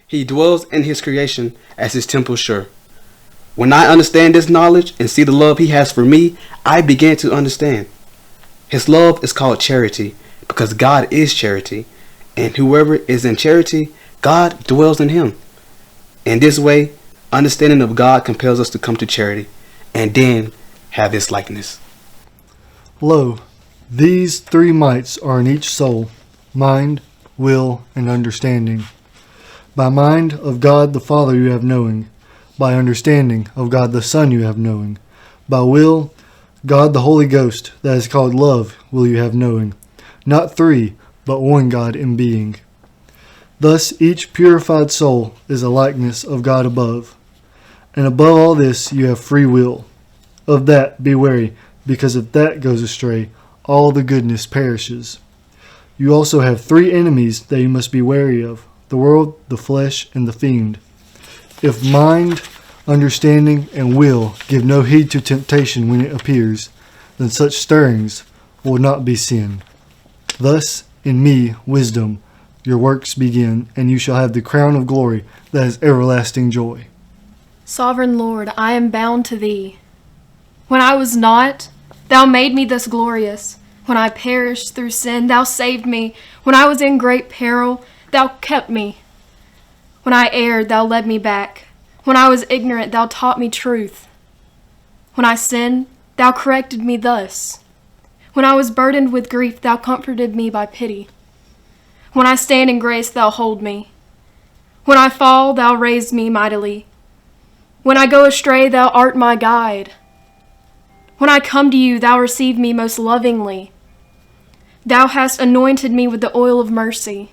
He dwells in His creation as His temple sure. When I understand this knowledge and see the love He has for me, I begin to understand. His love is called charity, because God is charity, and whoever is in charity, God dwells in him. In this way, understanding of God compels us to come to charity, and then have His likeness. Lo, these three mights are in each soul, mind, will, and understanding. By mind of God the Father you have knowing, by understanding of God the Son you have knowing, by will, God the Holy Ghost, that is called love, will you have knowing. Not three, but one God in being. Thus each purified soul is a likeness of God above. And above all this you have free will. Of that be wary, because if that goes astray, all the goodness perishes. You also have three enemies that you must be wary of, the world, the flesh, and the fiend. If mind, understanding, and will give no heed to temptation when it appears, then such stirrings will not be sin. Thus, in me, wisdom, your works begin, and you shall have the crown of glory that is everlasting joy. Sovereign Lord, I am bound to Thee. When I was not, Thou made me thus glorious. When I perished through sin, Thou saved me. When I was in great peril, Thou kept me. When I erred, Thou led me back. When I was ignorant, Thou taught me truth. When I sinned, Thou corrected me thus. When I was burdened with grief, Thou comforted me by pity. When I stand in grace, Thou hold me. When I fall, Thou raise me mightily. When I go astray, Thou art my guide. When I come to You, Thou receive me most lovingly. Thou hast anointed me with the oil of mercy.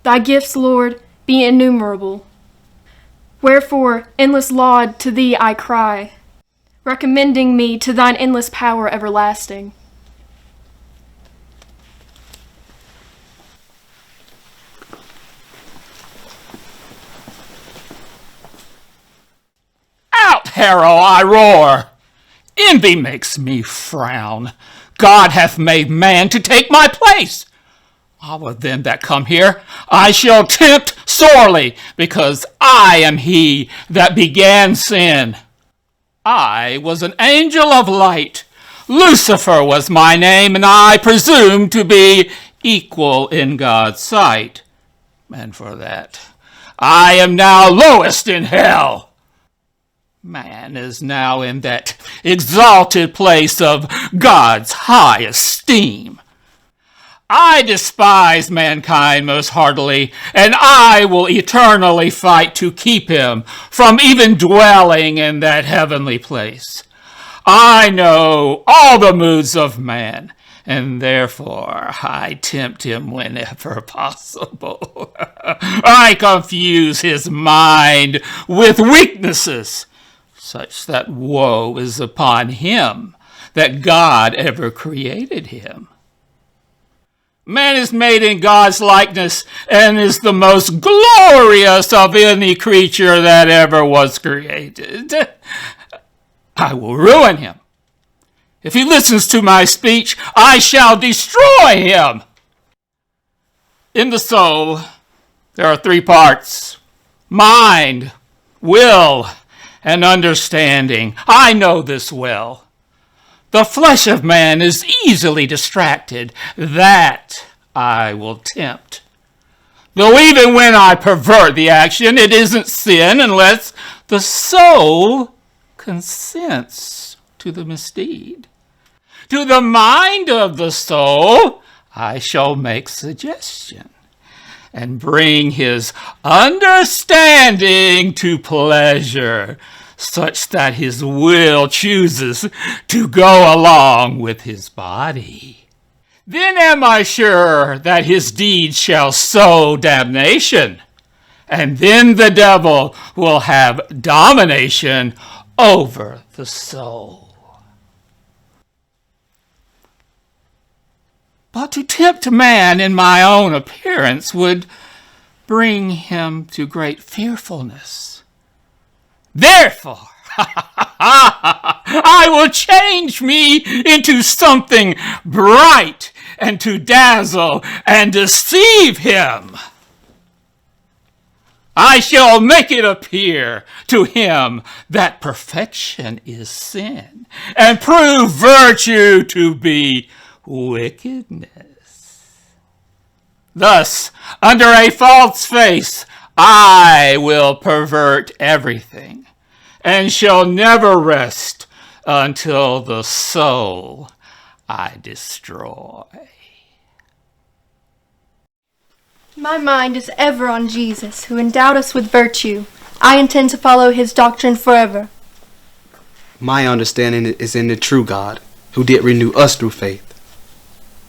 Thy gifts, Lord, be innumerable. Wherefore, endless laud to Thee I cry, recommending me to Thine endless power everlasting. Out, Harrow, I roar! Envy makes me frown. God hath made man to take my place. All of them that come here I shall tempt sorely, because I am he that began sin. I was an angel of light. Lucifer was my name, and I presumed to be equal in God's sight. And for that, I am now lowest in hell. Man is now in that exalted place of God's high esteem. I despise mankind most heartily, and I will eternally fight to keep him from even dwelling in that heavenly place. I know all the moods of man, and therefore I tempt him whenever possible. I confuse his mind with weaknesses, such that woe is upon him that God ever created him. Man is made in God's likeness and is the most glorious of any creature that ever was created. I will ruin him. If he listens to my speech, I shall destroy him. In the soul, there are three parts: mind, will, and understanding. I know this well. The flesh of man is easily distracted. That I will tempt. Though even when I pervert the action, it isn't sin unless the soul consents to the misdeed. To the mind of the soul I shall make suggestion, and bring his understanding to pleasure, such that his will chooses to go along with his body. Then am I sure that his deeds shall sow damnation, and then the devil will have domination over the soul. But to tempt man in my own appearance would bring him to great fearfulness. Therefore, I will change me into something bright and to dazzle and deceive him. I shall make it appear to him that perfection is sin, and prove virtue to be wickedness. Thus, under a false face, I will pervert everything, and shall never rest until the soul I destroy. My mind is ever on Jesus, who endowed us with virtue. I intend to follow his doctrine forever. My understanding is in the true God, who did renew us through faith.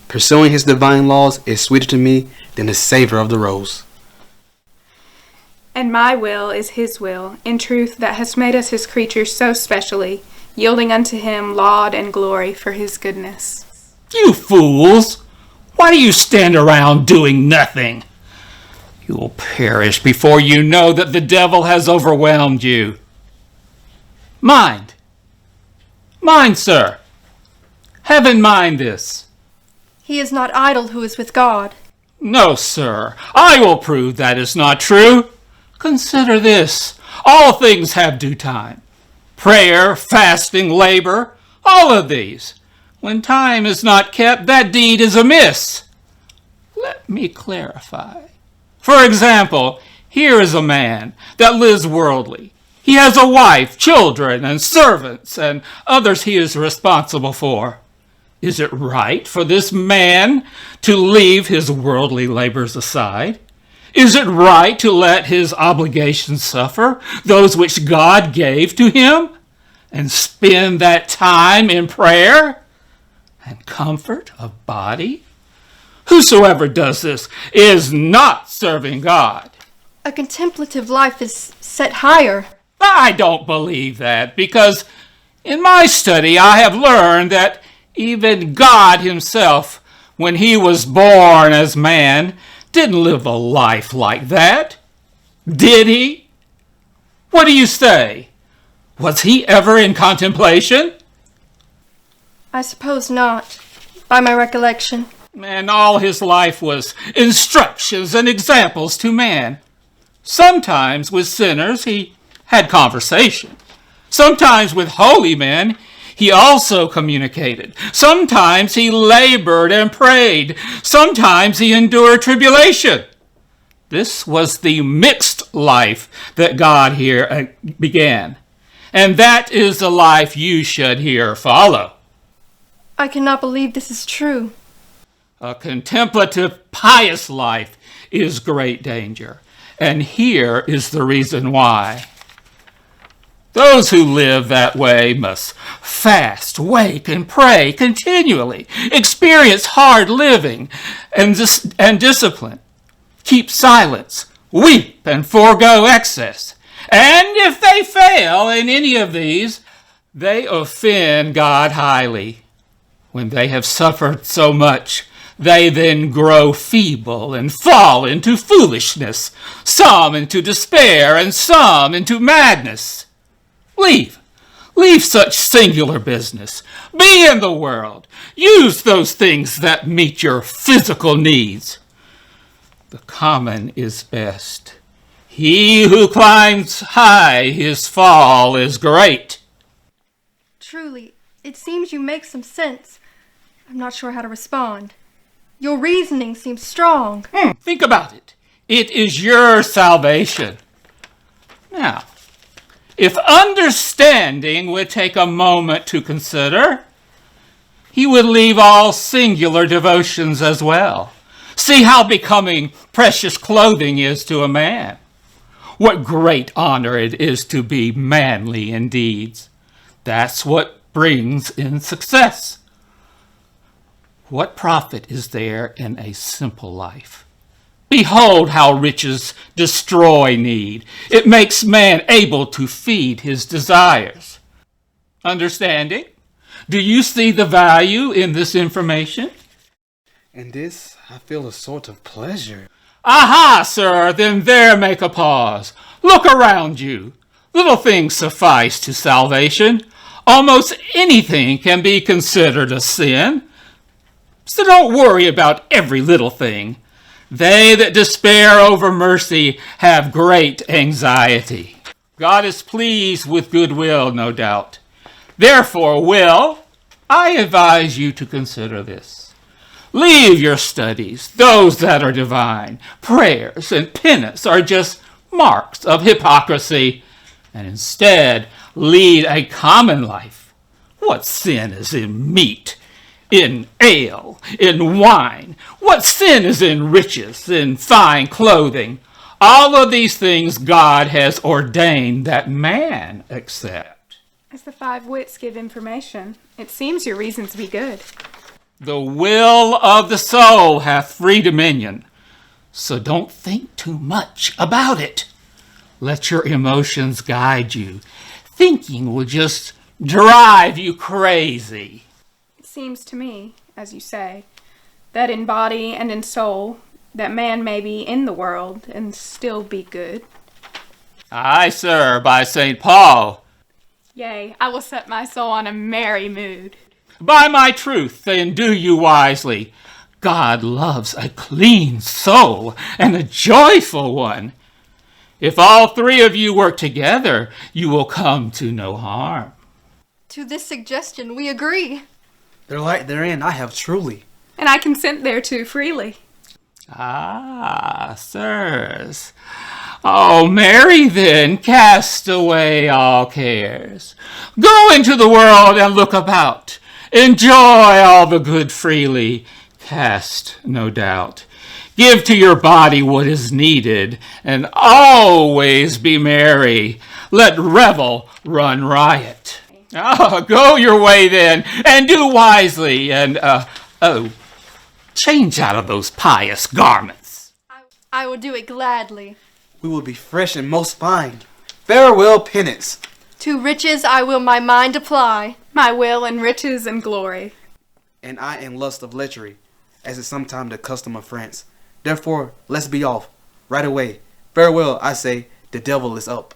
Pursuing his divine laws is sweeter to me than the savor of the rose. And my will is his will, in truth, that has made us his creatures so specially, yielding unto him laud and glory for his goodness. You fools! Why do you stand around doing nothing? You will perish before you know that the devil has overwhelmed you. Mind, sir. Have in mind this. He is not idle who is with God. No, sir. I will prove that is not true. Consider this. All things have due time. Prayer, fasting, labor, all of these. When time is not kept, that deed is amiss. Let me clarify. For example, here is a man that lives worldly. He has a wife, children, and servants, and others he is responsible for. Is it right for this man to leave his worldly labors aside? Is it right to let his obligations suffer, those which God gave to him, and spend that time in prayer and comfort of body? Whosoever does this is not serving God. A contemplative life is set higher. I don't believe that, because in my study I have learned that even God himself, when he was born as man, didn't live a life like that. Did he? What do you say? Was he ever in contemplation? I suppose not, by my recollection. And all his life was instructions and examples to man. Sometimes with sinners he had conversation. Sometimes with holy men he also communicated. Sometimes he labored and prayed. Sometimes he endured tribulation. This was the mixed life that God here began. And that is the life you should here follow. I cannot believe this is true. A contemplative, pious life is great danger. And here is the reason why. Those who live that way must fast, wait, and pray continually, experience hard living and discipline, keep silence, weep, and forego excess. And if they fail in any of these, they offend God highly. When they have suffered so much, they then grow feeble and fall into foolishness, some into despair, and some into madness. Leave such singular business. Be in the world. Use those things that meet your physical needs. The common is best. He who climbs high, his fall is great. Truly, it seems you make some sense. I'm not sure how to respond. Your reasoning seems strong. Think about it. It is your salvation. Now, if understanding would take a moment to consider, he would leave all singular devotions as well. See how becoming precious clothing is to a man. What great honor it is to be manly in deeds. That's what brings in success. What profit is there in a simple life? Behold how riches destroy need. It makes man able to feed his desires. Understanding? Do you see the value in this information? In this, I feel a sort of pleasure. Aha, sir, then there make a pause. Look around you. Little things suffice to salvation. Almost anything can be considered a sin. So don't worry about every little thing. They that despair over mercy have great anxiety. God is pleased with goodwill, no doubt. Therefore, Will, I advise you to consider this. Leave your studies, those that are divine. Prayers and penance are just marks of hypocrisy, and instead lead a common life. What sin is in meat, in ale, in wine? What sin is in riches, in fine clothing? All of these things God has ordained that man accept. As the 5 wits give information, it seems your reasons be good. The will of the soul hath free dominion, so don't think too much about it. Let your emotions guide you. Thinking will just drive you crazy. It seems to me, as you say, that in body and in soul, that man may be in the world and still be good. Aye, sir, by St. Paul. Yea, I will set my soul on a merry mood. By my truth, then do you wisely. God loves a clean soul and a joyful one. If all 3 of you work together, you will come to no harm. To this suggestion, we agree. The light therein I have truly. And I consent thereto freely. Ah, sirs. Oh, marry then, cast away all cares. Go into the world and look about. Enjoy all the good freely, cast no doubt. Give to your body what is needed, and always be merry. Let revel run riot. Go your way then, and do wisely, and, change out of those pious garments. I will do it gladly. We will be fresh and most fine. Farewell, penance. To riches I will my mind apply. My will in riches and glory. And I in lust of lechery, as is sometime the custom of France. Therefore, let's be off, right away. Farewell, I say, the devil is up.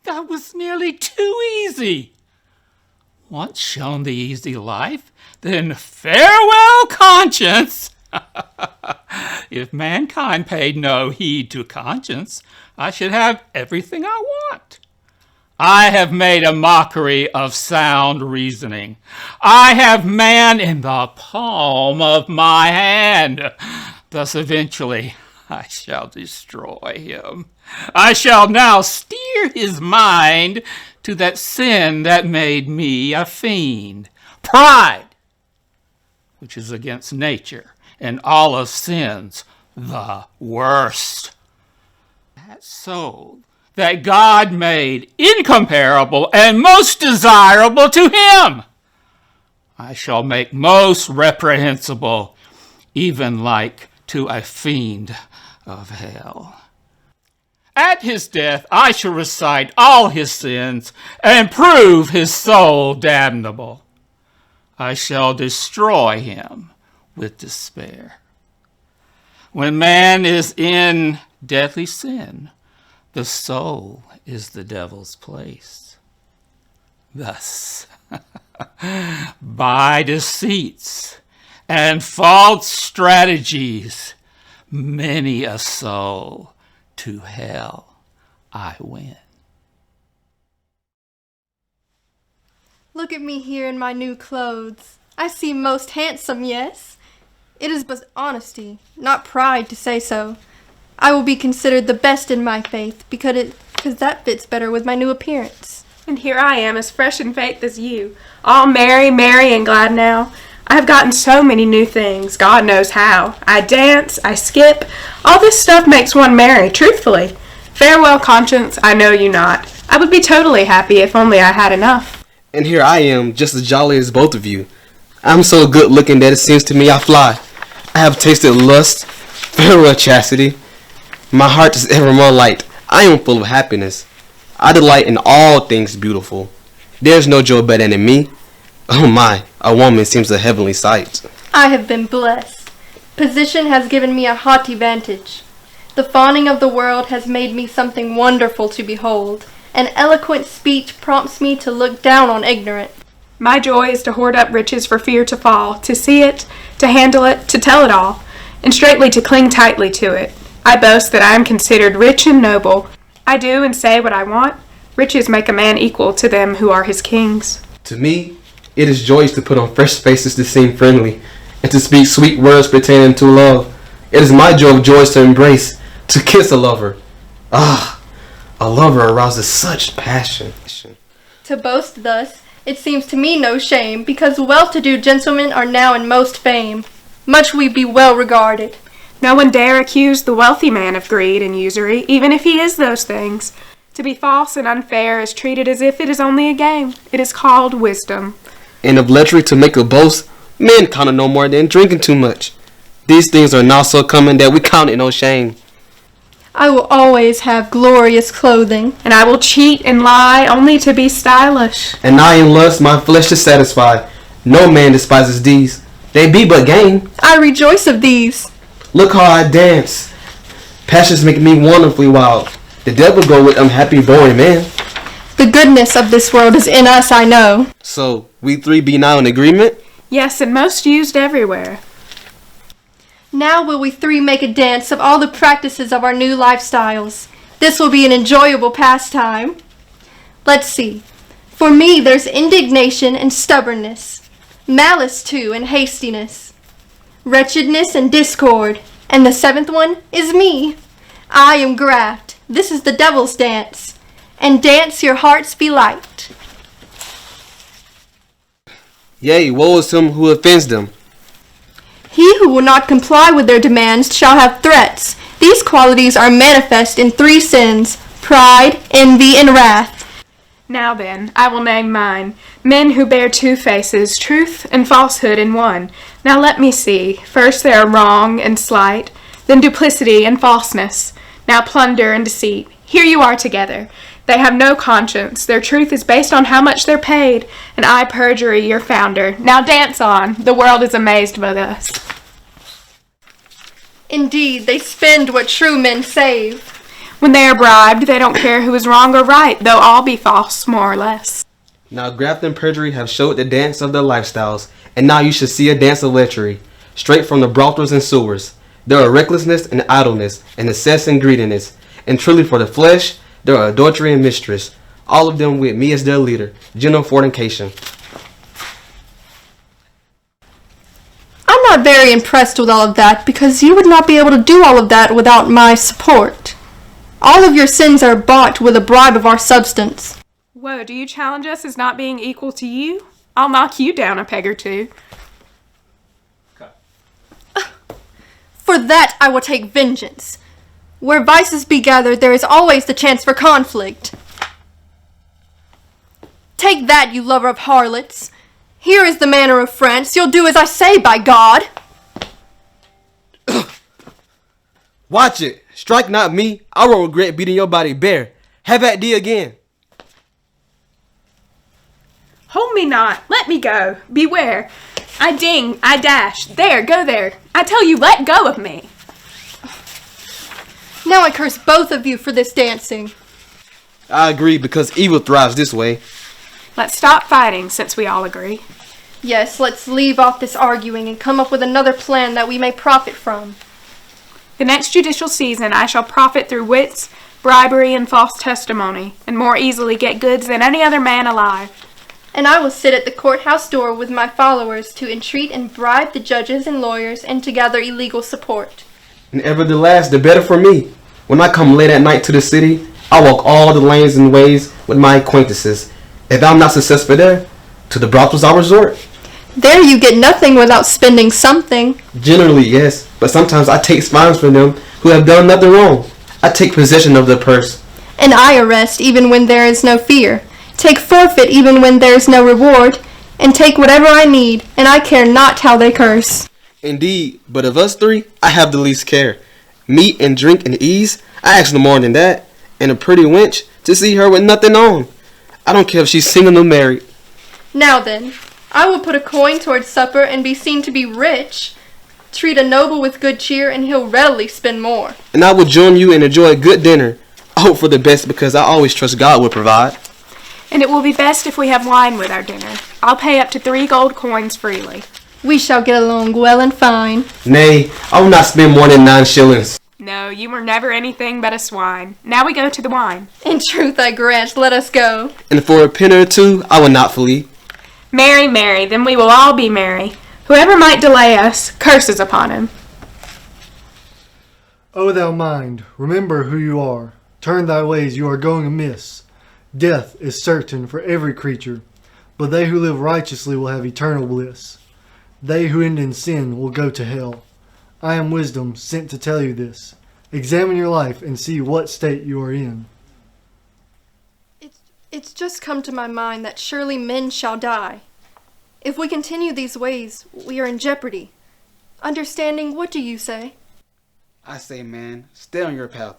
That was nearly too easy. Once shown the easy life, then farewell, conscience. If mankind paid no heed to conscience, I should have everything I want. I have made a mockery of sound reasoning. I have man in the palm of my hand. Thus eventually I shall destroy him. I shall now steer his mind to that sin that made me a fiend. Pride, which is against nature, and all of sins the worst. That soul that God made incomparable and most desirable to him, I shall make most reprehensible, even like to a fiend of hell. At his death I shall recite all his sins and prove his soul damnable. I shall destroy him with despair. When man is in deadly sin, the soul is the devil's place. Thus, by deceits and false strategies, many a soul to hell I win. Look at me here in my new clothes. I seem most handsome, yes. It is but honesty, not pride, to say so. I will be considered the best in my faith, because that fits better with my new appearance. And here I am, as fresh in faith as you, all merry, and glad now. I have gotten so many new things, God knows how. I dance, I skip. All this stuff makes one merry, truthfully. Farewell, conscience, I know you not. I would be totally happy if only I had enough. And here I am, just as jolly as both of you. I'm so good looking that it seems to me I fly. I have tasted lust. Farewell, chastity. My heart is ever more light. I am full of happiness. I delight in all things beautiful. There's no joy better than me. Oh my, a woman seems a heavenly sight. I have been blessed. Position has given me a haughty vantage. The fawning of the world has made me something wonderful to behold. An eloquent speech prompts me to look down on ignorant. My joy is to hoard up riches for fear to fall, to see it, to handle it, to tell it all, and straightly to cling tightly to it. I boast that I am considered rich and noble. I do and say what I want. Riches make a man equal to them who are his kings. To me, it is joyous to put on fresh faces to seem friendly, and to speak sweet words pertaining to love. It is my joy of joys to embrace, to kiss a lover. Ah, a lover arouses such passion. To boast thus, it seems to me no shame, because well-to-do gentlemen are now in most fame. Much we be well regarded. No one dare accuse the wealthy man of greed and usury, even if he is those things. To be false and unfair is treated as if it is only a game. It is called wisdom. And of lechery to make a boast, men count it no more than drinking too much. These things are now so common that we count it no shame. I will always have glorious clothing. And I will cheat and lie only to be stylish. And I in lust my flesh is satisfied. No man despises these. They be but gain. I rejoice of these. Look how I dance. Passions make me wonderfully wild. The devil go with unhappy boring man. The goodness of this world is in us, I know. So, we three be now in agreement? Yes, and most used everywhere. Now will we three make a dance of all the practices of our new lifestyles. This will be an enjoyable pastime. Let's see. For me, there's indignation and stubbornness, malice too and hastiness, wretchedness and discord, and the seventh one is me. I am graft. This is the devil's dance. And dance your hearts be light. Yea, woe is him who offends them. He who will not comply with their demands shall have threats. These qualities are manifest in three sins: pride, envy, and wrath. Now then, I will name mine. Men who bear two faces, truth and falsehood in one. Now let me see. First there are wrong and slight, then duplicity and falseness. Now plunder and deceit. Here you are together. They have no conscience. Their truth is based on how much they're paid. And I, perjury, your founder. Now dance on. The world is amazed by us. Indeed, they spend what true men save. When they are bribed, they don't care who is wrong or right, though all be false, more or less. Now graft and perjury have showed the dance of their lifestyles, and now you should see a dance of lechery, straight from the brothels and sewers. There are recklessness and idleness, and excess and greediness, and truly for the flesh, there are adultery and mistress, all of them with me as their leader, general fornication. I'm not very impressed with all of that, because you would not be able to do all of that without my support. All of your sins are bought with a bribe of our substance. Whoa, do you challenge us as not being equal to you? I'll knock you down a peg or two. For that I will take vengeance. Where vices be gathered, there is always the chance for conflict. Take that, you lover of harlots. Here is the manner of France. You'll do as I say, by God. Watch it. Strike not me. I won't regret beating your body bare. Have at thee again. Hold me not. Let me go. Beware. I ding. I dash. There, go there. I tell you, let go of me. Now I curse both of you for this dancing. I agree, because evil thrives this way. Let's stop fighting, since we all agree. Yes, let's leave off this arguing and come up with another plan that we may profit from. The next judicial season I shall profit through wits, bribery, and false testimony, and more easily get goods than any other man alive. and I will sit at the courthouse door with my followers to entreat and bribe the judges and lawyers and to gather illegal support. Nevertheless, the better for me. When I come late at night to the city, I walk all the lanes and ways with my acquaintances. If I'm not successful there, to the brothels I resort. There you get nothing without spending something. Generally, yes, but sometimes I take fines from them who have done nothing wrong. I take possession of their purse. And I arrest even when there is no fear, take forfeit even when there is no reward, and take whatever I need, and I care not how they curse. Indeed, but of us three, I have the least care. Meat and drink and ease, I ask no more than that. And a pretty wench, to see her with nothing on. I don't care if she's single or married. Now then, I will put a coin towards supper and be seen to be rich. Treat a noble with good cheer, and he'll readily spend more. And I will join you and enjoy a good dinner. I hope for the best because I always trust God will provide. And it will be best if we have wine with our dinner. I'll pay up to 3 gold coins freely. We shall get along well and fine. Nay, I will not spend more than 9 shillings. No, you were never anything but a swine. Now we go to the wine. In truth, I grant, let us go. And for a penny or two, I will not flee. Marry, marry, then we will all be merry. Whoever might delay us, curses upon him. O thou mind, remember who you are. Turn thy ways, you are going amiss. Death is certain for every creature, but they who live righteously will have eternal bliss. They who end in sin will go to hell. I am wisdom, sent to tell you this. Examine your life and see what state you are in. It's just come to my mind that surely men shall die. If we continue these ways, we are in jeopardy. Understanding, what do you say? I say, man, stay on your path.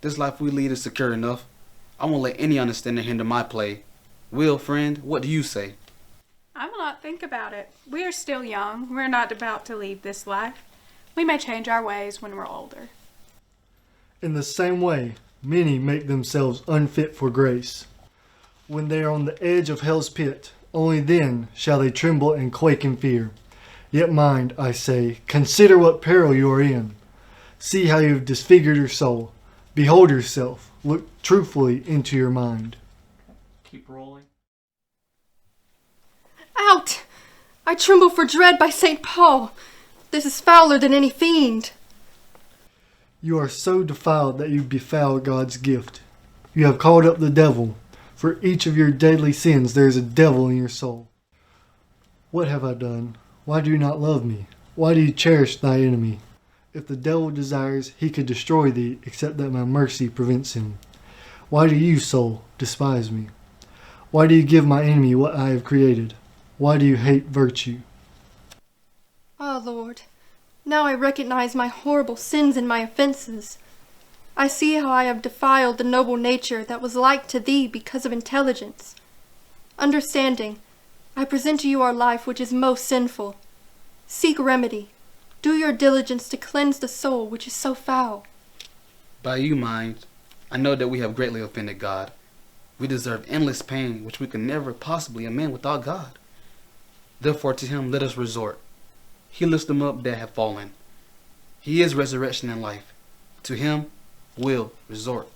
This life we lead is secure enough. I won't let any understanding hinder my play. Will, friend, what do you say? I will not think about it. We are still young. We're not about to leave this life. We may change our ways when we're older. In the same way, many make themselves unfit for grace. When they are on the edge of hell's pit, only then shall they tremble and quake in fear. Yet mind, I say, consider what peril you are in. See how you have disfigured your soul. Behold yourself. Look truthfully into your mind. Keep rolling. Out! I tremble for dread by St. Paul. This is fouler than any fiend. You are so defiled that you befoul God's gift. You have called up the devil. For each of your deadly sins there is a devil in your soul. What have I done? Why do you not love me? Why do you cherish thy enemy? If the devil desires, he could destroy thee, except that my mercy prevents him. Why do you, soul, despise me? Why do you give my enemy what I have created? Why do you hate virtue? Ah, Lord, now I recognize my horrible sins and my offenses. I see how I have defiled the noble nature that was like to thee because of intelligence. Understanding, I present to you our life which is most sinful. Seek remedy. Do your diligence to cleanse the soul which is so foul. By you, mind, I know that we have greatly offended God. We deserve endless pain which we can never possibly amend without God. Therefore to him let us resort. He lifts them up that have fallen. He is resurrection and life. To him will resort.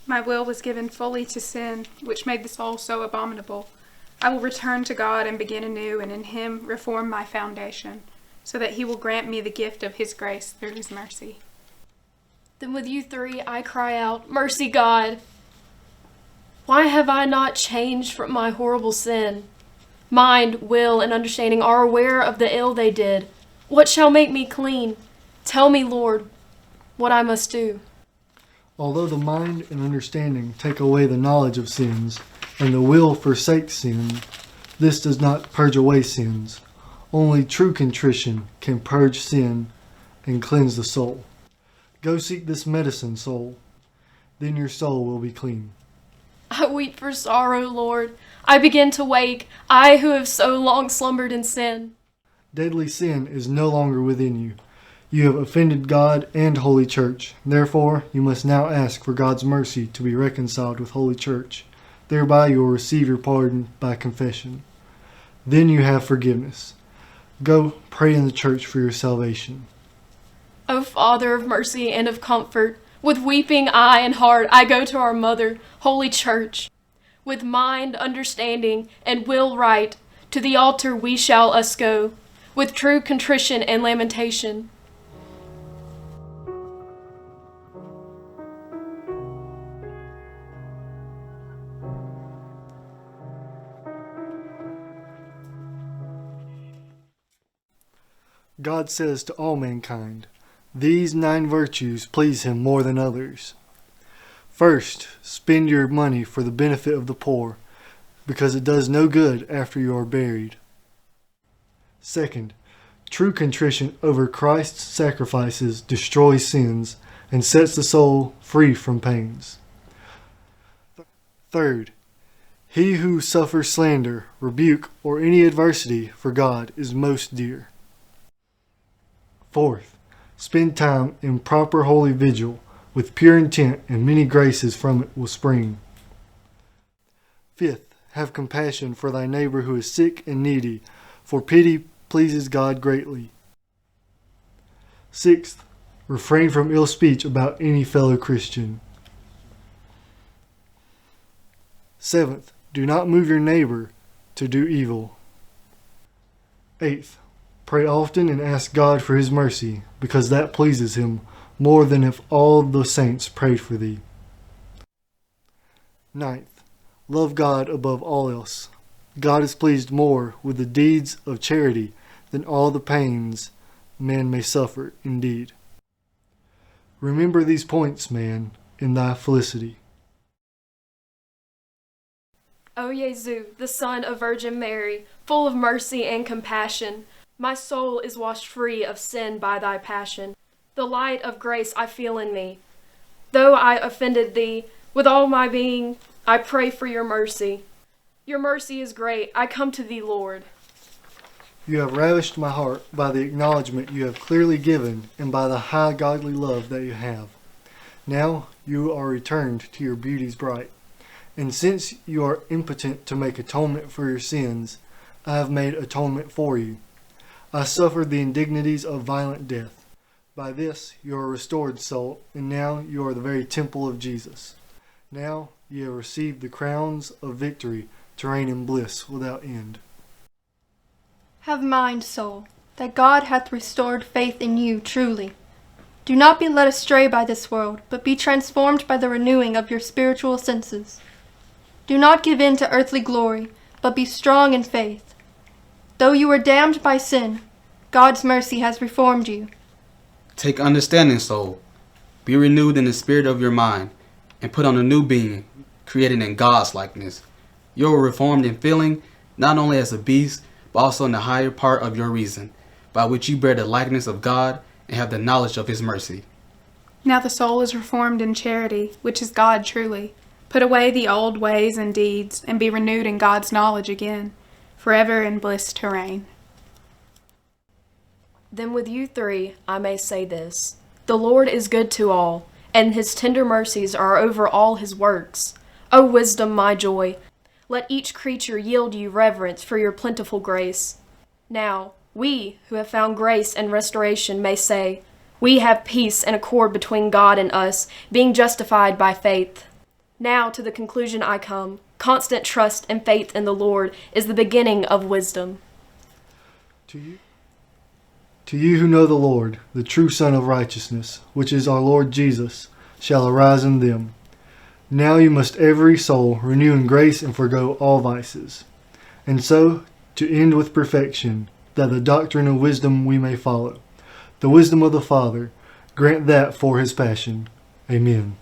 My will was given fully to sin, which made the soul so abominable. I will return to God and begin anew, and in him reform my foundation, so that he will grant me the gift of his grace through his mercy. Then with you three I cry out, Mercy, God! Why have I not changed from my horrible sin? Mind, will, and understanding are aware of the ill they did. What shall make me clean? Tell me, Lord, what I must do. Although the mind and understanding take away the knowledge of sins, and the will forsake sin, this does not purge away sins. Only true contrition can purge sin and cleanse the soul. Go seek this medicine, soul. Then your soul will be clean. I weep for sorrow, Lord. I begin to wake, I who have so long slumbered in sin. Deadly sin is no longer within you. You have offended God and Holy Church. Therefore, you must now ask for God's mercy to be reconciled with Holy Church. Thereby you will receive your pardon by confession. Then you have forgiveness. Go pray in the church for your salvation. O Father of mercy and of comfort, with weeping eye and heart I go to our Mother, Holy Church. With mind, understanding, and will right, to the altar we shall us go, with true contrition and lamentation. God says to all mankind, these 9 virtues please him more than others. First, spend your money for the benefit of the poor, because it does no good after you are buried. Second, true contrition over Christ's sacrifices destroys sins and sets the soul free from pains. Third, he who suffers slander, rebuke, or any adversity for God is most dear. Fourth, spend time in proper holy vigil with pure intent, and many graces from it will spring. Fifth, have compassion for thy neighbor who is sick and needy, for pity pleases God greatly. Sixth, refrain from ill speech about any fellow Christian. Seventh, do not move your neighbor to do evil. Eighth, pray often and ask God for his mercy, because that pleases him more than if all the saints prayed for thee. Ninth, love God above all else. God is pleased more with the deeds of charity than all the pains man may suffer indeed. Remember these points, man, in thy felicity. O Jesu, the Son of Virgin Mary, full of mercy and compassion, my soul is washed free of sin by thy passion. The light of grace I feel in me. Though I offended thee, with all my being, I pray for your mercy. Your mercy is great. I come to thee, Lord. You have ravished my heart by the acknowledgment you have clearly given and by the high godly love that you have. Now you are returned to your beauties bright. And since you are impotent to make atonement for your sins, I have made atonement for you. I suffered the indignities of violent death. By this you are restored, soul, and now you are the very temple of Jesus. Now you have received the crowns of victory to reign in bliss without end. Have mind, soul, that God hath restored faith in you truly. Do not be led astray by this world, but be transformed by the renewing of your spiritual senses. Do not give in to earthly glory, but be strong in faith. Though you were damned by sin, God's mercy has reformed you. Take understanding, soul. Be renewed in the spirit of your mind, and put on a new being, created in God's likeness. You are reformed in feeling, not only as a beast, but also in the higher part of your reason, by which you bear the likeness of God and have the knowledge of his mercy. Now the soul is reformed in charity, which is God truly. Put away the old ways and deeds, and be renewed in God's knowledge again, forever in bliss to reign. Then with you 3 I may say this: the Lord is good to all, and his tender mercies are over all his works. O wisdom, my joy, let each creature yield you reverence for your plentiful grace. Now, we who have found grace and restoration may say, we have peace and accord between God and us, being justified by faith. Now to the conclusion I come: constant trust and faith in the Lord is the beginning of wisdom. To you who know the Lord, the true Son of righteousness, which is our Lord Jesus, shall arise in them. Now you must every soul renew in grace and forgo all vices. And so, to end with perfection, that the doctrine of wisdom we may follow, the wisdom of the Father, grant that for his passion. Amen.